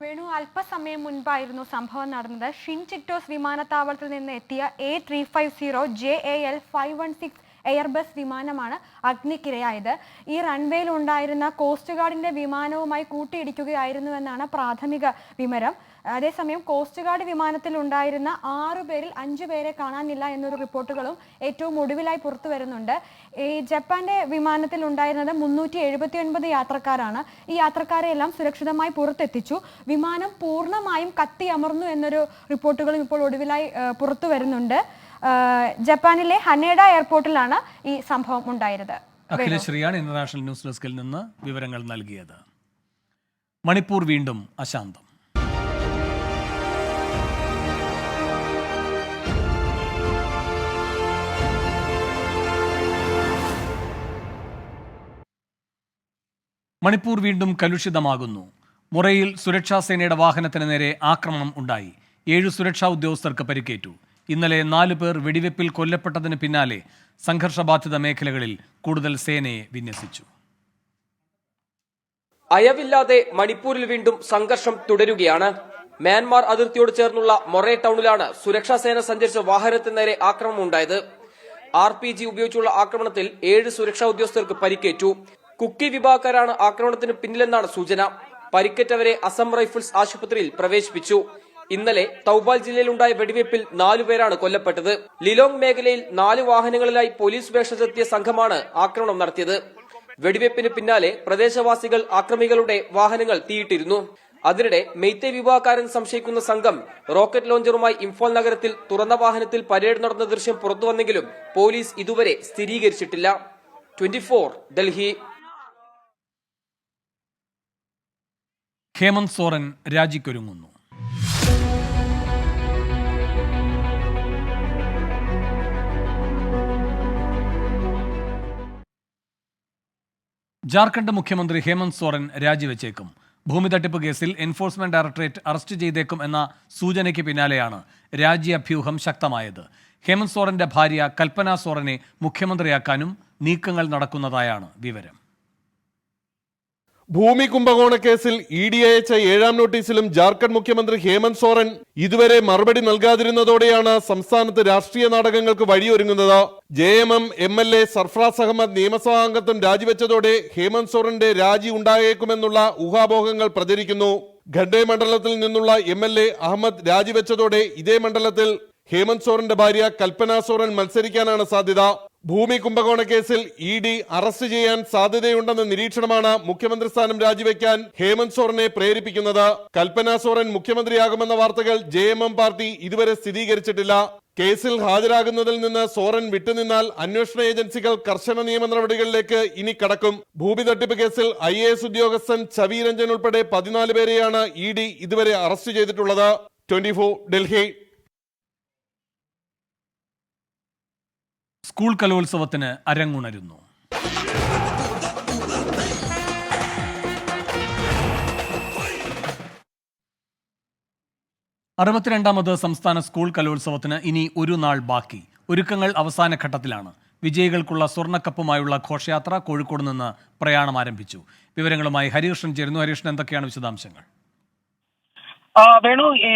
Speaker 9: വേണു, അല്പസമയം മുൻപായിരുന്നു സംഭവം നടന്നത്. ഷിൻചിറ്റോസ് വിമാനത്താവളത്തിൽ നിന്ന് എത്തിയ A350 JAL 516 എയർബസ് വിമാനമാണ് അഗ്നിക്കിരയായത്. ഈ റൺവേയിൽ ഉണ്ടായിരുന്ന കോസ്റ്റ് ഗാർഡിന്റെ വിമാനവുമായി കൂട്ടിയിടിക്കുകയായിരുന്നുവെന്നാണ് പ്രാഥമിക വിവരം. അതേസമയം കോസ്റ്റ് ഗാർഡ് വിമാനത്തിൽ ഉണ്ടായിരുന്ന 6 പേരിൽ 5 പേരെ കാണാനില്ല എന്നൊരു റിപ്പോർട്ടുകളും ഏറ്റവും ഒടുവിലായി പുറത്തു വരുന്നുണ്ട്. ഈ ജപ്പാന്റെ വിമാനത്തിൽ ഉണ്ടായിരുന്നത് 379 യാത്രക്കാരാണ്. ഈ യാത്രക്കാരെ എല്ലാം സുരക്ഷിതമായി പുറത്തെത്തിച്ചു. വിമാനം പൂർണ്ണമായും കത്തിയമർന്നു എന്നൊരു റിപ്പോർട്ടുകളും ഇപ്പോൾ ഒടുവിലായി പുറത്തു വരുന്നുണ്ട്. ജപ്പാനിലെ ഹനേഡ എയർപോർട്ടിലാണ് ഈ സംഭവം ഉണ്ടായത്.
Speaker 1: അഖിലശ്രീയാണ് ഇന്റർനാഷണൽ ന്യൂസ് ഡെസ്കിൽ നിന്ന് വിവരങ്ങൾ നൽകിയത്. മണിപ്പൂർ വീണ്ടും അശാന്തം. മണിപ്പൂർ വീണ്ടും കലുഷിതമാകുന്നു. മുറയിൽ സുരക്ഷാ സേനയുടെ വാഹനത്തിന് നേരെ ആക്രമണം ഉണ്ടായി. 7 സുരക്ഷാ ഉദ്യോഗസ്ഥർക്ക് പരിക്കേറ്റു. ഇന്നലെ 4 പേർ വെടിവെപ്പിൽ കൊല്ലപ്പെട്ടതിന് പിന്നാലെ സംഘർഷബാധിത മേഖലകളിൽ കൂടുതൽ സേനയെ വിന്യസിച്ചു.
Speaker 24: അയവില്ലാതെ മണിപ്പൂരിൽ വീണ്ടും സംഘർഷം തുടരുകയാണ്. മ്യാൻമാർ അതിർത്തിയോട് ചേർന്നുള്ള മൊറേ ടൗണിലാണ് സുരക്ഷാ സേന സഞ്ചരിച്ച വാഹനത്തിന് നേരെ ആക്രമണം ഉണ്ടായത്. RPG ഉപയോഗിച്ചുള്ള ആക്രമണത്തിൽ 7 സുരക്ഷാ ഉദ്യോഗസ്ഥർക്ക് പരിക്കേറ്റു. കുക്കി വിഭാഗക്കാരാണ് ആക്രമണത്തിന് പിന്നിലെന്നാണ് സൂചന. പരിക്കേറ്റവരെ അസം റൈഫിൾസ് ആശുപത്രിയിൽ പ്രവേശിപ്പിച്ചു. ഇന്നലെ തൗബാൽ ജില്ലയിലുണ്ടായ വെടിവയ്പിൽ 4 പേരാണ് കൊല്ലപ്പെട്ടത്. ലിലോങ് മേഖലയിൽ 4 വാഹനങ്ങളിലായി പോലീസ് വേഷത്തിലെത്തിയ സംഘമാണ് ആക്രമണം നടത്തിയത്. വെടിവയ്പിന് പിന്നാലെ പ്രദേശവാസികൾ ആക്രമികളുടെ വാഹനങ്ങൾ തീയിട്ടിരുന്നു. അതിനിടെ മെയ്തേ വിഭാഗക്കാരൻ സംശയിക്കുന്ന സംഘം റോക്കറ്റ് ലോഞ്ചറുമായി ഇംഫാൽ നഗരത്തിൽ തുറന്ന വാഹനത്തിൽ പരേഡ് നടന്ന ദൃശ്യം പുറത്തുവന്നെങ്കിലും പോലീസ് ഇതുവരെ സ്ഥിരീകരിച്ചിട്ടില്ല. 24 ഡൽഹി.
Speaker 1: ഹേമന്ത് സോറൻ രാജിക്കൊരുങ്ങുന്നു. ജാർഖണ്ഡ് മുഖ്യമന്ത്രി ഹേമന്ത് സോറൻ രാജിവെച്ചേക്കും. ഭൂമി തട്ടിപ്പ് കേസിൽ എൻഫോഴ്സ്മെന്റ് ഡയറക്ടറേറ്റ് അറസ്റ്റ് ചെയ്തേക്കും എന്ന സൂചനയ്ക്ക് പിന്നാലെയാണ് രാജി അഭ്യൂഹം ശക്തമായത്. ഹേമന്ത് സോറന്റെ ഭാര്യ കൽപ്പന സോറനെ മുഖ്യമന്ത്രിയാക്കാനും നീക്കങ്ങൾ നടക്കുന്നതായാണ് വിവരം.
Speaker 10: ഭൂമി കുംഭകോണ കേസിൽ ഇഡി അയച്ച 7ാം നോട്ടീസിലും ജാർഖണ്ഡ് മുഖ്യമന്ത്രി ഹേമന്ത് സോറൻ ഇതുവരെ മറുപടി നൽകാതിരുന്നതോടെയാണ് സംസ്ഥാനത്ത് രാഷ്ട്രീയ നാടകങ്ങൾക്ക് വഴിയൊരുങ്ങുന്നത്. JMM MLA സർഫറാസ് അഹമ്മദ് നിയമസഭാ അംഗത്വം രാജിവെച്ചതോടെ ഹേമന്ത് സോറന്റെ രാജി ഉണ്ടായേക്കുമെന്നുള്ള ഊഹാപോഹങ്ങൾ പ്രചരിക്കുന്നു. ഖണ്ഡേ മണ്ഡലത്തിൽ നിന്നുള്ള MLA അഹമ്മദ് രാജിവെച്ചതോടെ ഇതേ മണ്ഡലത്തിൽ ഹേമന്ത് സോറന്റെ ഭാര്യ കൽപ്പന സോറൻ മത്സരിക്കാനാണ് സാധ്യത. ഭൂമി കുംഭകോണ കേസിൽ ഇഡി അറസ്റ്റ് ചെയ്യാൻ സാധ്യതയുണ്ടെന്ന നിരീക്ഷണമാണ് മുഖ്യമന്ത്രി സ്ഥാനം രാജിവെക്കാൻ ഹേമന്ത് സോറനെ പ്രേരിപ്പിക്കുന്നത്. കൽപ്പന സോറൻ മുഖ്യമന്ത്രിയാകുമെന്ന വാർത്തകൾ JMM പാർട്ടി ഇതുവരെ സ്ഥിരീകരിച്ചിട്ടില്ല. കേസിൽ ഹാജരാകുന്നതിൽ നിന്ന് സോറൻ വിട്ടുനിന്നാൽ അന്വേഷണ ഏജൻസികൾ കർശന നിയമ നടപടികളിലേക്ക് ഇനി കടക്കും. ഭൂമി തട്ടിപ്പ് കേസിൽ IAS ഉദ്യോഗസ്ഥൻ ചവി രഞ്ജൻ ഉൾപ്പെടെ 14 പേരെയാണ് ഇഡി ഇതുവരെ അറസ്റ്റ് ചെയ്തിട്ടുള്ളത്. 24 ഡൽഹി.
Speaker 1: സ്കൂൾ കലോത്സവത്തിന് അരങ്ങുണരുന്നു. അറുപത്തിരണ്ടാമത് സംസ്ഥാന സ്കൂൾ കലോത്സവത്തിന് ഇനി ഒരു നാൾ ബാക്കി. ഒരുക്കങ്ങൾ അവസാന ഘട്ടത്തിലാണ്. വിജയികൾക്കുള്ള സ്വർണ്ണക്കപ്പുമായുള്ള ഘോഷയാത്ര കോഴിക്കോട് നിന്ന് പ്രയാണം ആരംഭിച്ചു. വിവരങ്ങളുമായി ഹരികൃഷ്ണൻ ചേരുന്നു. ഹരികൃഷ്ണൻ, എന്തൊക്കെയാണ് വിശദാംശങ്ങൾ?
Speaker 22: വേണു, ഈ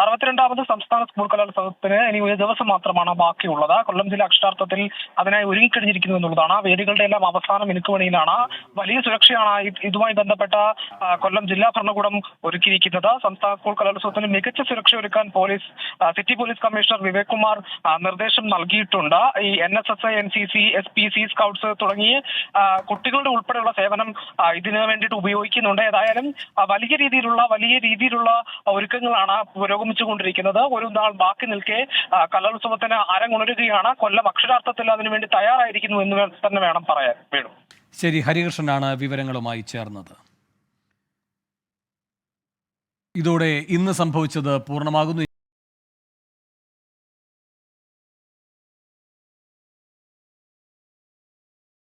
Speaker 22: 62ാമത് സംസ്ഥാന സ്കൂൾ കലോത്സവത്തിന് ഇനി ഒരു ദിവസം മാത്രമാണ് ബാക്കിയുള്ളത്. കൊല്ലം ജില്ല അക്ഷരാർത്ഥത്തിൽ അതിനായി ഒരുങ്ങിക്കഴിഞ്ഞിരിക്കുന്നു എന്നുള്ളതാണ്. വേദികളുടെ എല്ലാം അവസാന മിനുക്കുമണിയിലാണ്. വലിയ സുരക്ഷയാണ് ഇതുമായി ബന്ധപ്പെട്ട കൊല്ലം ജില്ലാ ഭരണകൂടം ഒരുക്കിയിരിക്കുന്നത്. സംസ്ഥാന സ്കൂൾ കലോത്സവത്തിന് മികച്ച സുരക്ഷ ഒരുക്കാൻ city police commissioner Vivek Kumar നിർദ്ദേശം നൽകിയിട്ടുണ്ട്. ഈ NSS, NCC, SPC, സ്കൗട്ട്സ് തുടങ്ങിയ കുട്ടികളുടെ ഉൾപ്പെടെയുള്ള സേവനം ഇതിനു വേണ്ടിയിട്ട് ഉപയോഗിക്കുന്നുണ്ട്. ഏതായാലും വലിയ രീതിയിലുള്ള ഒരുക്കങ്ങളാണ് പുരോഗമിച്ചുകൊണ്ടിരിക്കുന്നത്. ഒരു നാൾ ബാക്കി നിൽക്കെ കലോത്സവത്തിന് അരങ്ങുണരുകയാണ്. കൊല്ലം അക്ഷരാർത്ഥത്തിൽ അതിനുവേണ്ടി തയ്യാറായിരിക്കുന്നു എന്ന് തന്നെ വേണം പറയാൻ. വേണം.
Speaker 1: ശരി, ഹരികൃഷ്ണനാണ് വിവരങ്ങളുമായി ചേർന്നത്. ഇതോടെ ഇന്ന് സംഭവിച്ചത് പൂർണ്ണമാകുന്നു.